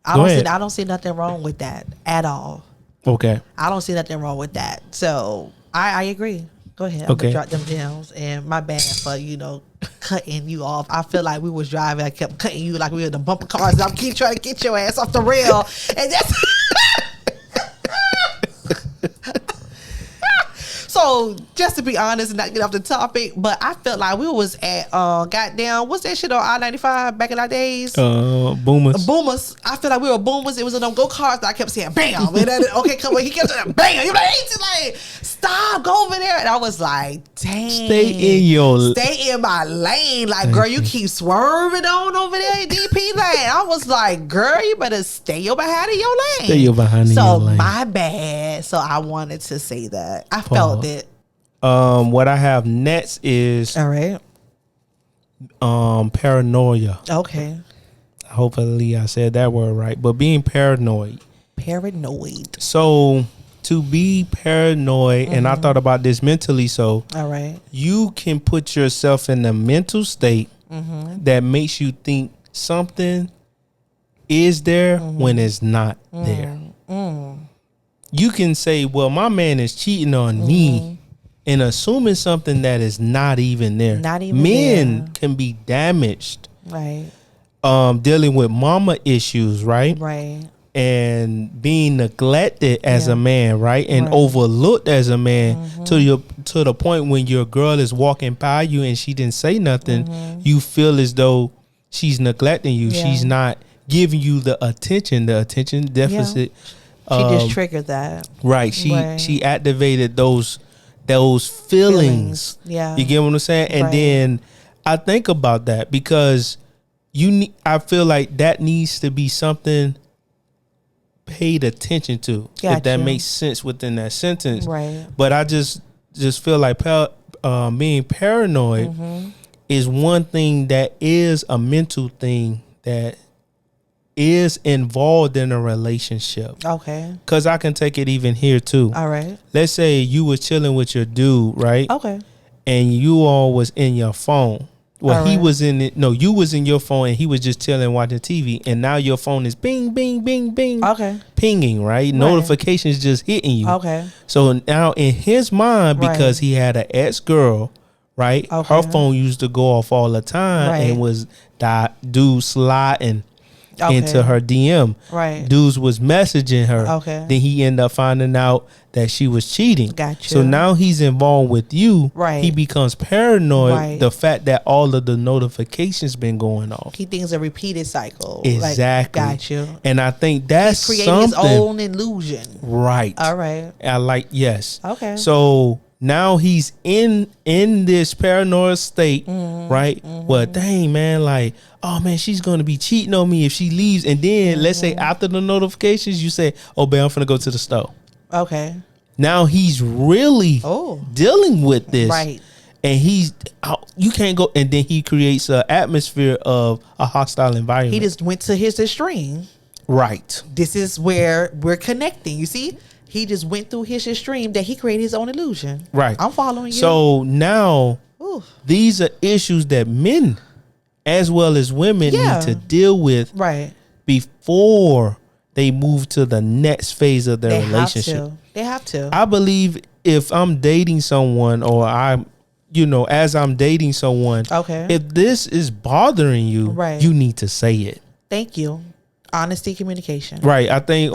I don't see nothing wrong with that at all. Okay. I don't see nothing wrong with that. So I agree. Go ahead. Okay. I'm gonna drop them gems. And my bad for, cutting you off. I feel like we was driving. I kept cutting you like we were the bumper cars. And I'm keep trying to get your ass off the rail. And that's So just to be honest and not get off the topic, but I felt like we was at goddamn, what's that shit on I-95 back in our days? Boomers. I feel like we were boomers. It was in them go-karts that I kept saying bam. And then, come on, he kept saying bam. You're like, stop, go over there. And I was like, dang. Stay in my lane. Like, girl, you keep swerving on over there in DP lane. I was like, girl, you better stay your behind in your lane. Stay your behind in your lane. So my bad. So I wanted to say that. I felt it. What I have next is paranoia. Okay. Hopefully I said that word right. But being paranoid. So to be paranoid, and I thought about this mentally, so you can put yourself in a mental state that makes you think something is there when it's not there. You can say, well, my man is cheating on me, and assuming something that is not even there. Men can be damaged. Right. Dealing with mama issues, right? Right. And being neglected as a man, right? And overlooked as a man to the point when your girl is walking by you and she didn't say nothing, you feel as though she's neglecting you. She's not giving you the attention deficit. She just triggered that. Right. She activated those feelings. Yeah. You get what I'm saying? And then I think about that because I feel like that needs to be something paid attention to. If that makes sense within that sentence. Right. But I just feel like being paranoid is one thing that is a mental thing that is involved in a relationship. Okay. Because I can take it even here too. All right. Let's say you was chilling with your dude, right? Okay. And you all was in your phone. Well, he was in it. No, you was in your phone and he was just chilling watching TV. And now your phone is bing, bing, bing, bing. Okay. Pinging, right? Notifications just hitting you. Okay. So now in his mind, because he had an ex-girl, right? Okay. Her phone used to go off all the time and was dude sliding. into her DM. Right. Dudes was messaging her. Okay. Then he ended up finding out that she was cheating. Gotcha. So now he's involved with you. Right. He becomes paranoid. Right. The fact that all of the notifications been going off. He thinks a repeated cycle. Exactly. Like, got you. And I think that's He created something. his own illusion. Right. All right. I like, yes. Okay. So now he's in this paranoid state, right? Well, dang, man, like, oh man, she's gonna be cheating on me if she leaves. And then let's say after the notifications, you say, oh, babe, I'm finna go to the store. Okay. Now he's really dealing with this. Right. And you can't go. And then he creates an atmosphere of a hostile environment. He just went to his extreme. Right. This is where we're connecting. You see? He just went through his extreme that he created his own illusion. Right. I'm following you. So now these are issues that men as well as women need to deal with before they move to the next phase of their relationship. They have to. I believe if I'm dating someone or as I'm dating someone, if this is bothering you, you need to say it. Thank you. Honesty, communication. Right. I think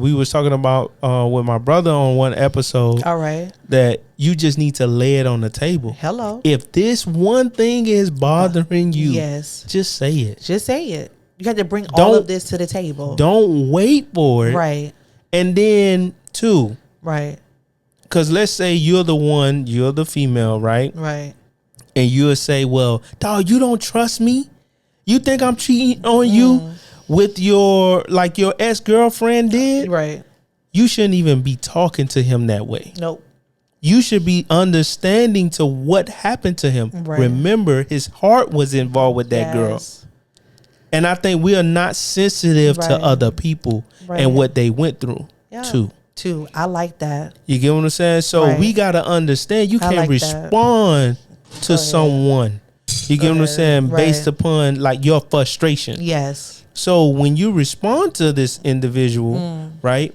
we was talking about with my brother on one episode. All right. That you just need to lay it on the table. Hello. If this one thing is bothering you, just say it. Just say it. You got to bring all of this to the table. Don't wait for it. Right. And then two. Right. Because let's say you're the female, right? Right. And you'll say, well, dog, you don't trust me? You think I'm cheating on you with your ex-girlfriend did? Right. You shouldn't even be talking to him that way. Nope. You should be understanding to what happened to him. Right. Remember, his heart was involved with that girl. And I think we are not sensitive to other people and what they went through too. I like that. You get what I'm saying? So we got to understand you can't respond to someone. You get what I'm saying? Based upon like your frustration. Yes. So when you respond to this individual, right?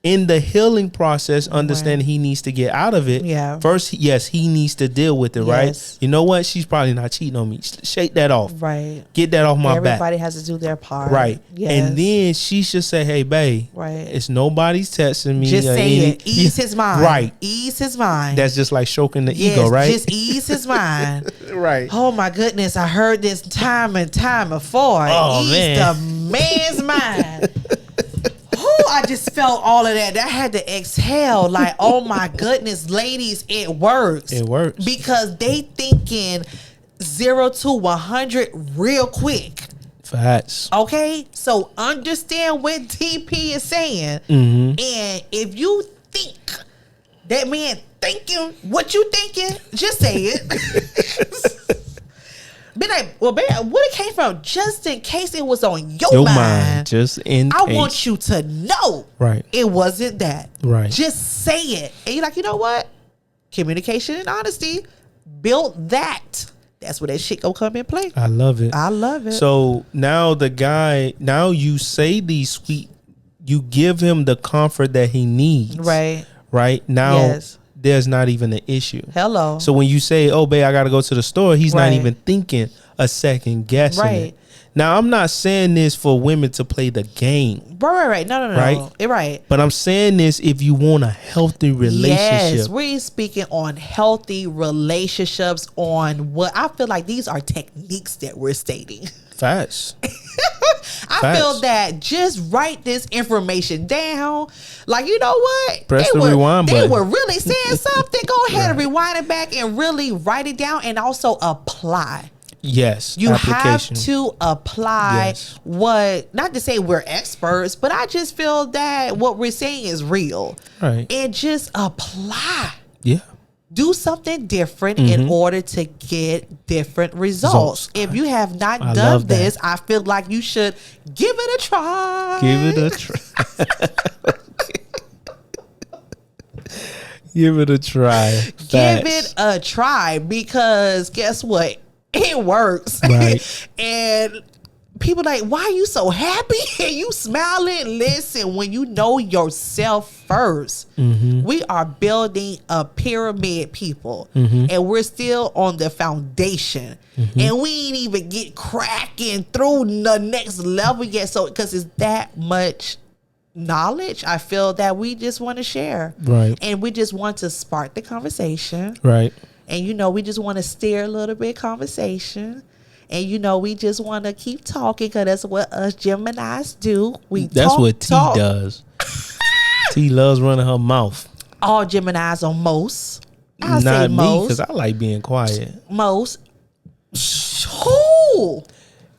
In the healing process, understand he needs to get out of it. Yeah. First, yes, he needs to deal with it, right? You know what? She's probably not cheating on me. Shake that off. Right. Get that off my back. Everybody has to do their part. Right. Yes. And then she should say, hey, babe. Right. It's nobody's texting me. Just say it. Ease his mind. Right. Ease his mind. That's just like stroking the ego, right? Just ease his mind. Right. Oh my goodness. I heard this time and time before. Ease the man's mind. I just felt all of that. I had to exhale. Like, oh my goodness, ladies, it works. It works. Because they thinking 0 to 100 real quick. Facts. Okay? So understand what TP is saying. And if you think that man thinking what you thinking, just say it. Be like, well, man, what it came from? Just in case it was on your mind. Just in case. I want you to know. Right. It wasn't that. Right. Just say it. And you're like, you know what? Communication and honesty. Build that. That's where that shit gonna come in play. I love it. I love it. So now you say these sweet, you give him the comfort that he needs. Right. Right. Now there's not even an issue. Hello. So when you say, oh, babe, I got to go to the store, he's not even thinking a second guessing it. Now, I'm not saying this for women to play the game. Right. No. Right. But I'm saying this if you want a healthy relationship. Yes, we're speaking on healthy relationships, on what I feel like these are techniques that we're stating. Facts. I feel that just write this information down. Like, you know what? Press the rewind button. They were really saying something. Go ahead and rewind it back and really write it down and also apply. Yes. You have to apply what, not to say we're experts, but I just feel that what we're saying is real. Right. And just apply. Yeah. Do something different in order to get different results. If you have not done this, I feel like you should give it a try. Give it a try. Give it a try. Facts. Give it a try, because guess what? It works. Right. And people like, why are you so happy and you smiling? Listen, when you know yourself first, we are building a pyramid, people, and we're still on the foundation, and we ain't even get cracking through the next level yet. So, because it's that much knowledge, I feel that we just want to share, right? And we just want to spark the conversation, right? And we just want to steer a little bit conversation. And we just want to keep talking because that's what us Geminis do. That's what T does. T loves running her mouth. All Geminis are most. I say Not me, most. because I like being quiet. Most. Who?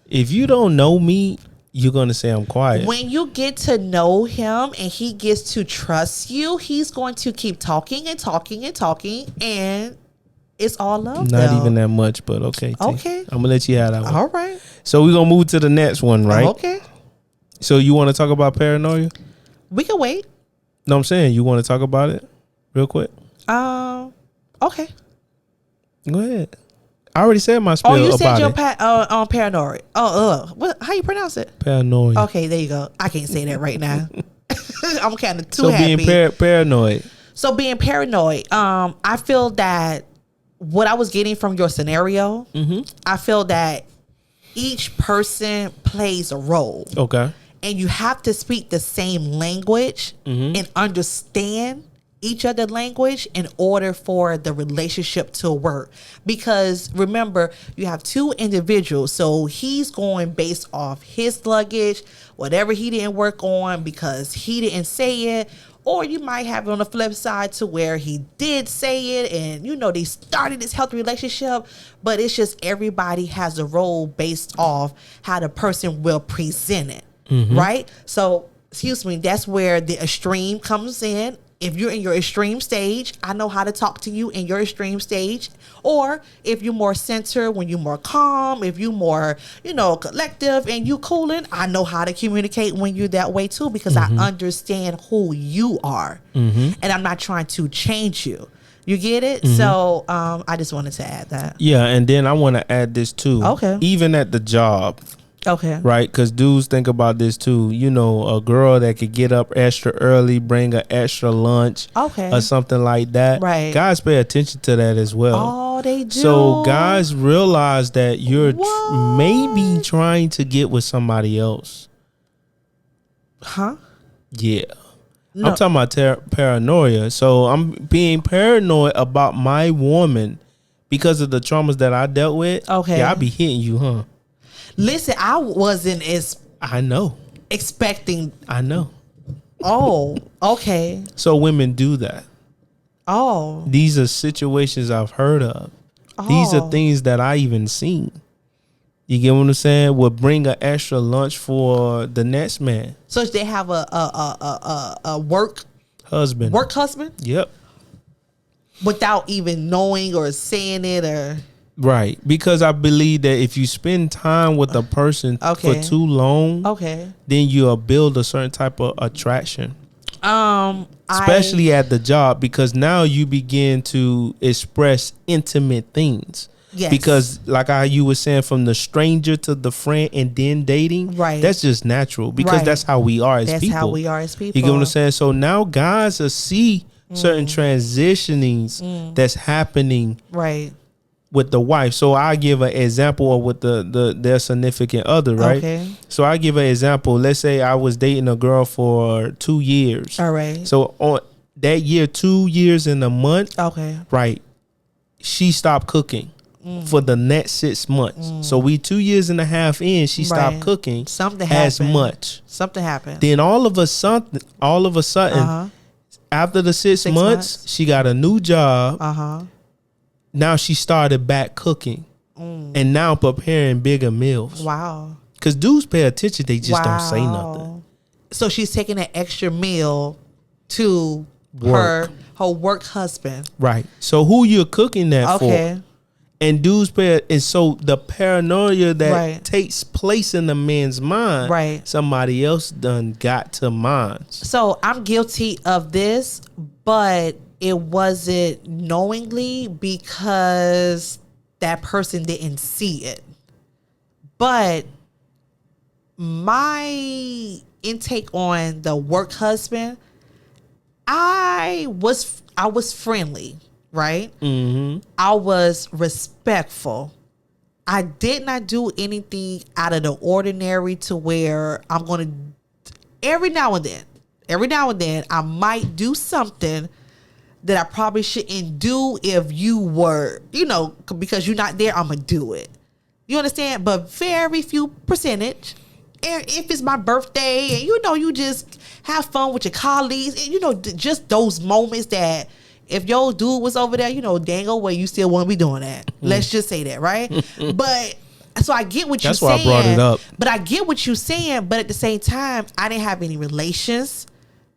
If you don't know me, you're going to say I'm quiet. When you get to know him and he gets to trust you, he's going to keep talking and talking and talking, and it's all love. Not even that much, but okay. T. Okay. I'm going to let you have that one. All right. So we're going to move to the next one, right? Okay. So you want to talk about paranoia? We can wait. No, I'm saying, you want to talk about it real quick? Okay. Go ahead. I already said my spiel about it. Oh, you said your on paranoia. How you pronounce it? Paranoia. Okay, there you go. I can't say that right now. I'm kind of too So happy. being paranoid. So being paranoid, I feel that what I was getting from your scenario, I feel that each person plays a role. Okay. And you have to speak the same language and understand each other language in order for the relationship to work. Because remember, you have two individuals. So he's going based off his luggage, whatever he didn't work on because he didn't say it. Or you might have it on the flip side to where he did say it and, they started this healthy relationship, but it's just everybody has a role based off how the person will present it, right? So, that's where the extreme comes in. If you're in your extreme stage, I know how to talk to you in your extreme stage. Or if you're more centered, when you're more calm, if you're more, collective and you cooling, I know how to communicate when you're that way too, because I understand who you are. And I'm not trying to change you. You get it? So I just wanted to add that. Yeah, and then I want to add this too. Okay. Even at the job. Okay. Right? Because dudes think about this too. A girl that could get up extra early, bring an extra lunch, or something like that. Right. Guys pay attention to that as well. Oh, they do. So guys realize that you're maybe trying to get with somebody else. Huh? Yeah. No. I'm talking about paranoia. So I'm being paranoid about my woman because of the traumas that I dealt with. Okay. Yeah, I be hitting you, huh? Listen, I wasn't I know. expecting. I know. Oh, okay. So women do that. Oh. These are situations I've heard of. These are things that I even seen. You get what I'm saying? Would bring an extra lunch for the next man. So they have a work husband. Work husband? Yep. Without even knowing or saying it or. Right, because I believe that if you spend time with a person for too long, then you'll build a certain type of attraction. Especially at the job, because now you begin to express intimate things. Yes. Because like how you were saying, from the stranger to the friend and then dating, right? That's just natural because that's how we are as people. That's how we are as people. You get what I'm saying? So now guys will see certain transitionings that's happening, right, with the wife. So I give an example of with their significant other, right? Okay. So I give an example. Let's say I was dating a girl for 2 years. All right. So on that year, 2 years and a month. Okay. Right. She stopped cooking for the next 6 months. So we 2 years and a half in, she stopped cooking. Something happened. As much. Something happened. Then all of a sudden, after the 6 months, she got a new job. Now she started back cooking and now preparing bigger meals. Wow. Because dudes pay attention. They just don't say nothing. So she's taking an extra meal to her work husband. Right. So who you're cooking that for? And dudes pay. And so the paranoia that takes place in the man's mind, somebody else done got to mine. So I'm guilty of this, but it wasn't knowingly because that person didn't see it. But my intake on the work husband, I was friendly, right? Mm-hmm. I was respectful. I did not do anything out of the ordinary to where I'm going to, every now and then, I might do something that I probably shouldn't do if you were, because you're not there, I'm going to do it. You understand? But very few percentage. And if it's my birthday and you just have fun with your colleagues and just those moments that if your dude was over there, dang old way you still want to be doing that. Let's just say that, right? But so I get what you're saying. That's why I brought it up. But I get what you're saying, but at the same time, I didn't have any relations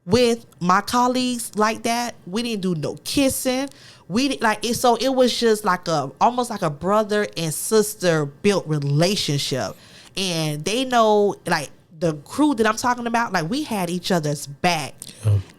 with my colleagues like that. We didn't do no kissing. We didn't like it, so it was just like almost like a brother and sister built relationship. And they know, like, the crew that I'm talking about, like, we had each other's back.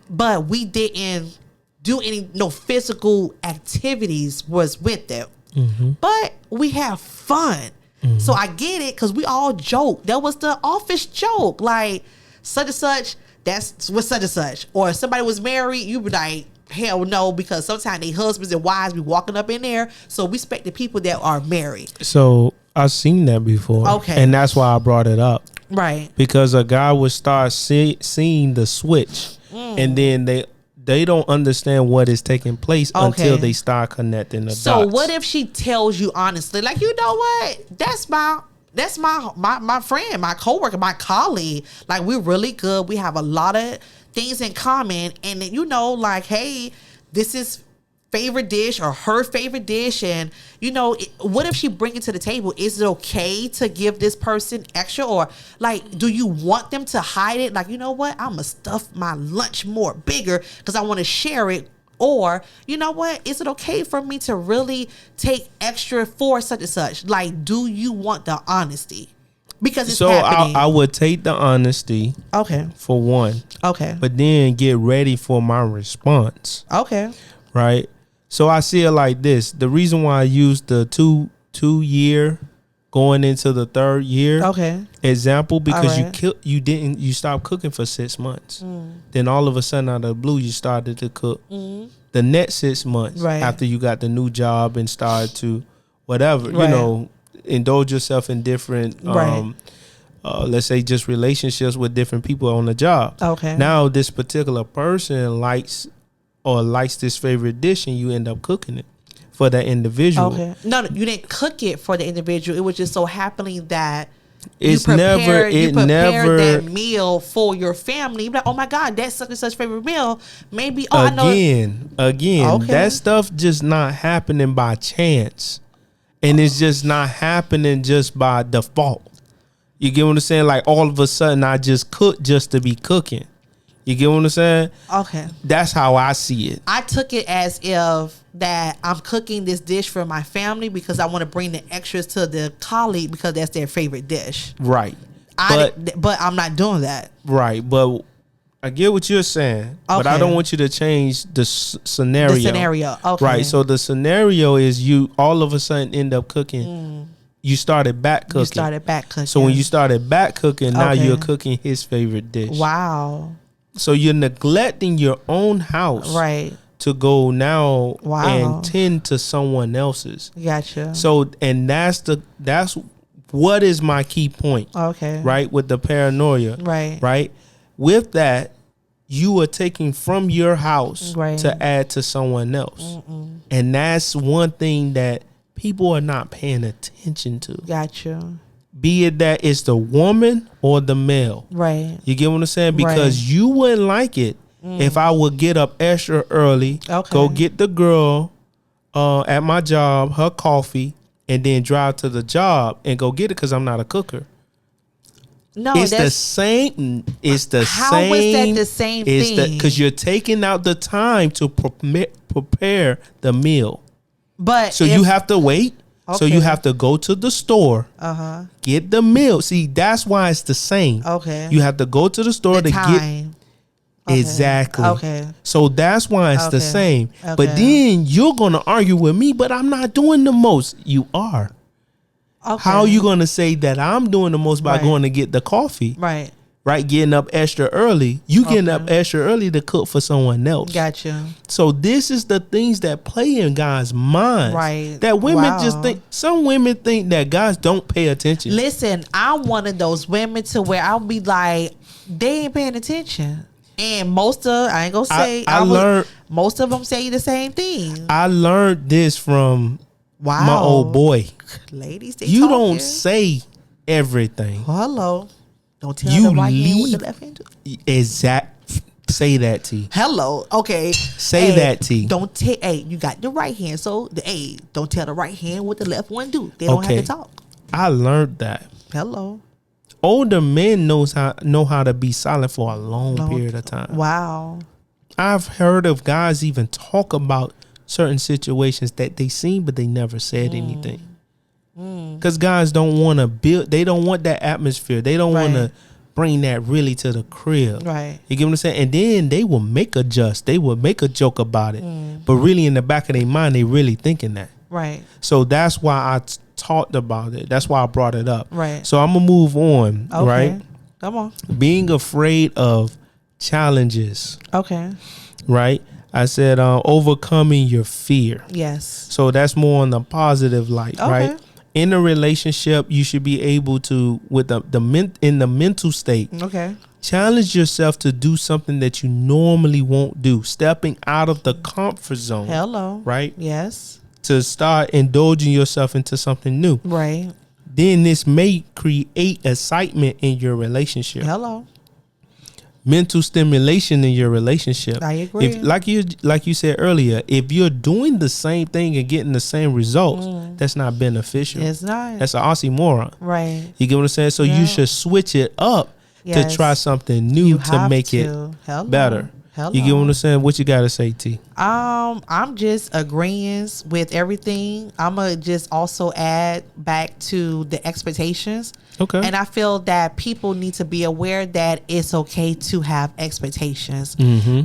But we didn't do no physical activities was with them. Mm-hmm. But we have fun. Mm-hmm. So I get it, because we all joke. That was the office joke. Like, such and such, that's what such and such. Or if somebody was married, you be like, hell no, because sometimes they husbands and wives be walking up in there. So we respect the people that are married. So I've seen that before. Okay. And that's why I brought it up. Right. Because a guy would start seeing the switch, and then they don't understand what is taking place until they start connecting the dots. So what if she tells you honestly, like, you know what? That's my friend, my coworker, my colleague. Like, we're really good. We have a lot of things in common. And then, like, hey, this is favorite dish or her favorite dish. And, what if she bring it to the table? Is it okay to give this person extra? Or, like, do you want them to hide it? Like, you know what? I'm going to stuff my lunch more bigger because I want to share it. Or, you know what? Is it okay for me to really take extra for such and such? Like, do you want the honesty? Because it's happening. I would take the honesty. Okay. For one. Okay. But then get ready for my response. Okay. Right? So I see it like this. The reason why I used the two year going into the third year example, because you stopped cooking for 6 months. Then all of a sudden out of the blue you started to cook. The next 6 months after you got the new job and started to whatever, indulge yourself in different let's say just relationships with different people on the job. Okay. Now this particular person likes this favorite dish and you end up cooking it for that individual. Okay. No, you didn't cook it for the individual. It was just so happening that you prepared that meal for your family. You're like, oh my God, that's such and such favorite meal. Maybe again, that stuff just not happening by chance. And it's just not happening just by default. You get what I'm saying? Like, all of a sudden I just cook just to be cooking. You get what I'm saying? Okay. That's how I see it. I took it as if that I'm cooking this dish for my family because I want to bring the extras to the colleague because that's their favorite dish. Right. But I'm not doing that. Right. But I get what you're saying. But I don't want you to change the scenario. The scenario. Okay. Right. So the scenario is you all of a sudden end up cooking. You started back cooking. So when you started back cooking, now you're cooking his favorite dish. Wow. So you're neglecting your own house, to go now and tend to someone else's. Gotcha. So, and that's what is my key point. Okay. Right, with the paranoia. Right. With that, you are taking from your house to add to someone else, and that's one thing that people are not paying attention to. Gotcha. Be it that it's the woman or the male. Right. You get what I'm saying? Because you wouldn't like it if I would get up extra early, go get the girl at my job, her coffee, and then drive to the job and go get it because I'm not a cooker. No, it's the same. It's the how same. How is that the same thing? Because you're taking out the time to prepare the meal. But so you have to wait. Okay. So you have to go to the store, get the meal. See, that's why it's the same. Okay. You have to go to the store to get. Exactly. Okay. So that's why it's the same. Okay. But then you're going to argue with me, but I'm not doing the most. You are. Okay. How are you going to say that I'm doing the most by Right. going to get the coffee? Right. Right, getting up extra early. You getting up Okay. extra early to cook for someone else. Gotcha. So this is the things that play in guys' minds. Right. That women Wow. just think. Some women think that guys don't pay attention. Listen, I'm one of those women to where I'll be like, they ain't paying attention. And most of, I ain't gonna say, I learned. most of them say the same thing. I learned this from Wow. my old boy. Ladies, they You talking. don't say everything. Hello. Don't tell You the right hand with leave. the left hand. Say that, T. Hello. Okay. Say that, T. Don't tell. Hey, you got the right hand, so don't tell the right hand what the left one do. They don't have to talk. I learned that. Hello. Older men know how to be silent for a long period of time. Wow. I've heard of guys even talk about certain situations that they seen, but they never said anything. Because guys don't want to build. They don't want that atmosphere. They don't want to bring that really to the crib. Right. You get what I'm saying? And then they will make a just. They will make a joke about it. But really in the back of their mind, they really thinking that. Right. So that's why I talked about it. That's why I brought it up. Right. So I'm going to move on. Okay. Right? Come on. Being afraid of challenges. Okay. Right? I said overcoming your fear. Yes. So that's more on the positive light, right? In a relationship, you should be able to, with in the mental state, Okay. challenge yourself to do something that you normally won't do, stepping out of the comfort zone. Hello. Right? Yes. To start indulging yourself into something new. Right. Then this may create excitement in your relationship. Hello. Mental stimulation in your relationship. I agree. If, like you said earlier, if you're doing the same thing and getting the same results, that's not beneficial. It's not. That's an oxymoron. Right. You get what I'm saying? So you should switch it up Yes. to try something new You to have make it Hello. better. Hello. You get what I'm saying? What you gotta say, T? I'm just agreeing with everything. I'm gonna just also add back to the expectations. Okay. And I feel that people need to be aware that it's okay to have expectations.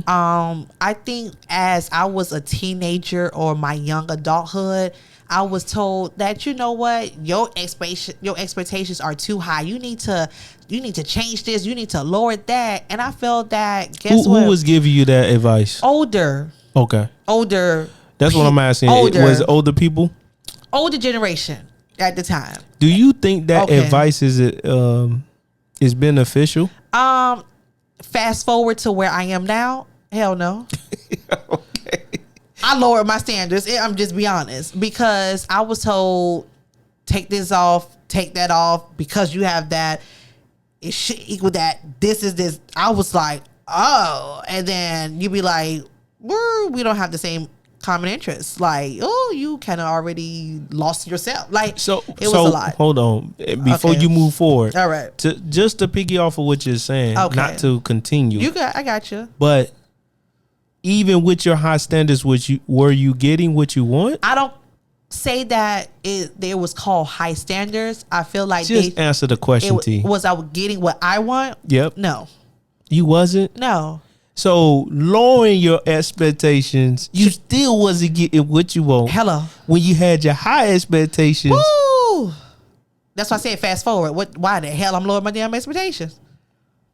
I think as I was a teenager or my young adulthood, I was told that, you know what, your expectations are too high. You need to change this. You need to lower that. And I felt that Who was giving you that advice? older. That's what I'm asking. Was it older people? Older generation at the time. Do you think that Okay. advice is beneficial? Fast forward to where I am now. Hell no. Okay. I lowered my standards. I'm just be honest, because I was told, take this off, take that off, because you have that, it should equal that. This is this. I was like, oh, and then you be like, we don't have the same common interests. Like, oh, you kind of already lost yourself. Like, it was a lot. Hold on, before Okay. you move forward. All right. Just to piggy off of what you're saying, Okay. not to continue. I got you. But even with your high standards, were you getting what you want? I don't say that it was called high standards. I feel like Just answer the question, T. was I getting what I want? Yep. No. You wasn't? No. So lowering your expectations, you still wasn't getting what you want. Hello. When you had your high expectations. Woo! That's why I said fast forward. Why the hell I'm lowering my damn expectations?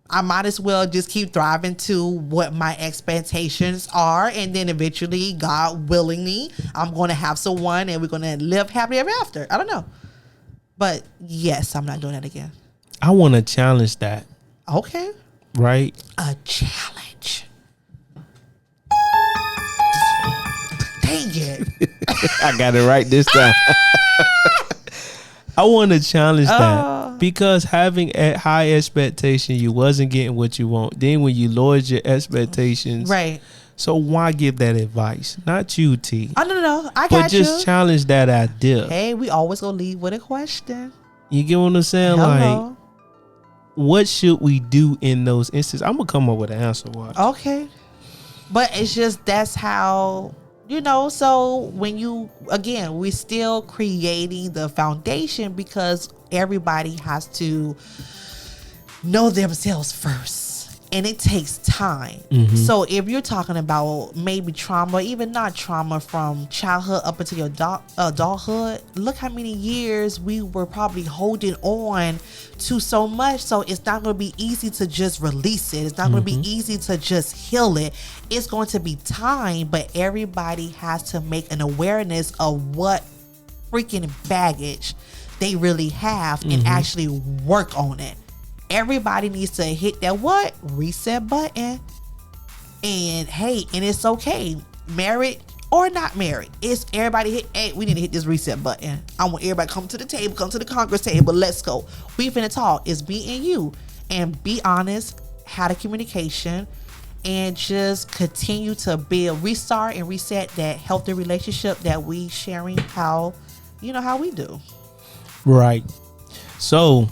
I might as well just keep thriving to what my expectations are, and then eventually, God willingly, I'm going to have someone and we're going to live happily ever after. I don't know. But yes, I'm not doing that again. I want to challenge that. Okay. Right? A challenge. Dang it. I got it right this time. I want to challenge that because having a high expectation, you wasn't getting what you want. Then when you lowered your expectations, Right. So why give that advice? Not you, T. Oh, no. I got But just challenge that idea. Hey, we always gonna leave with a question. You get what I'm saying? Hello. Like, what should we do in those instances? I'm gonna come up with an answer. Watch. Okay. But it's just that's how, so when we're still creating the foundation because everybody has to know themselves first. And it takes time. So if you're talking about maybe trauma, even not trauma from childhood up until your adulthood, look how many years we were probably holding on to so much. So it's not going to be easy to just release it. It's not going to be easy to just heal it. It's going to be time, but everybody has to make an awareness of what freaking baggage they really have and actually work on it. Everybody needs to hit that reset button. And hey, and it's okay, married or not married, it's everybody hit. Hey, we need to hit this reset button. I want everybody come to the table, come to the Congress table. Let's go. We finna talk. It's me and you, and be honest, have a communication, and just continue to build, restart and reset that healthy relationship that we sharing how we do. Right. So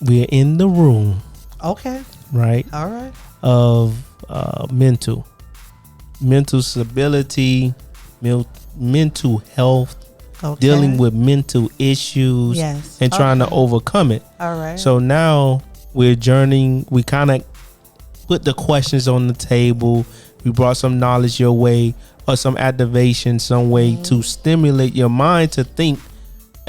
we're in the room. Okay. Right. All right. Of mental stability, mental health, dealing with mental issues, and trying to overcome it. All right. So now we're journeying. We kind of put the questions on the table. We brought some knowledge your way, or some activation, some way to stimulate your mind to think,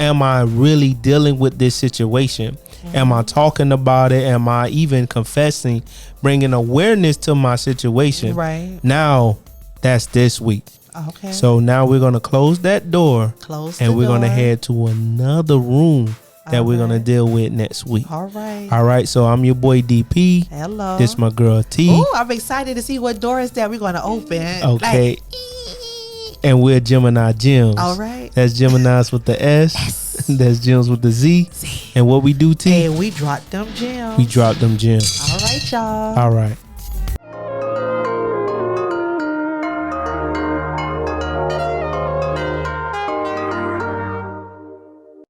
am I really dealing with this situation? Am I talking about it? Am I even confessing, bringing awareness to my situation? Right. Now, that's this week. Okay. So now we're going to close that door. And we're going to head to another room that we're going to deal with next week. All right. All right. So I'm your boy DP. Hello. This my girl T. Oh, I'm excited to see what doors that we're going to open. Okay. And we're Gemini Gemz. All right. That's Geminis with the S. Yes. That's Gems with the Z. And what we do, T? And we drop them gems. We drop them gems. All right, y'all. All right.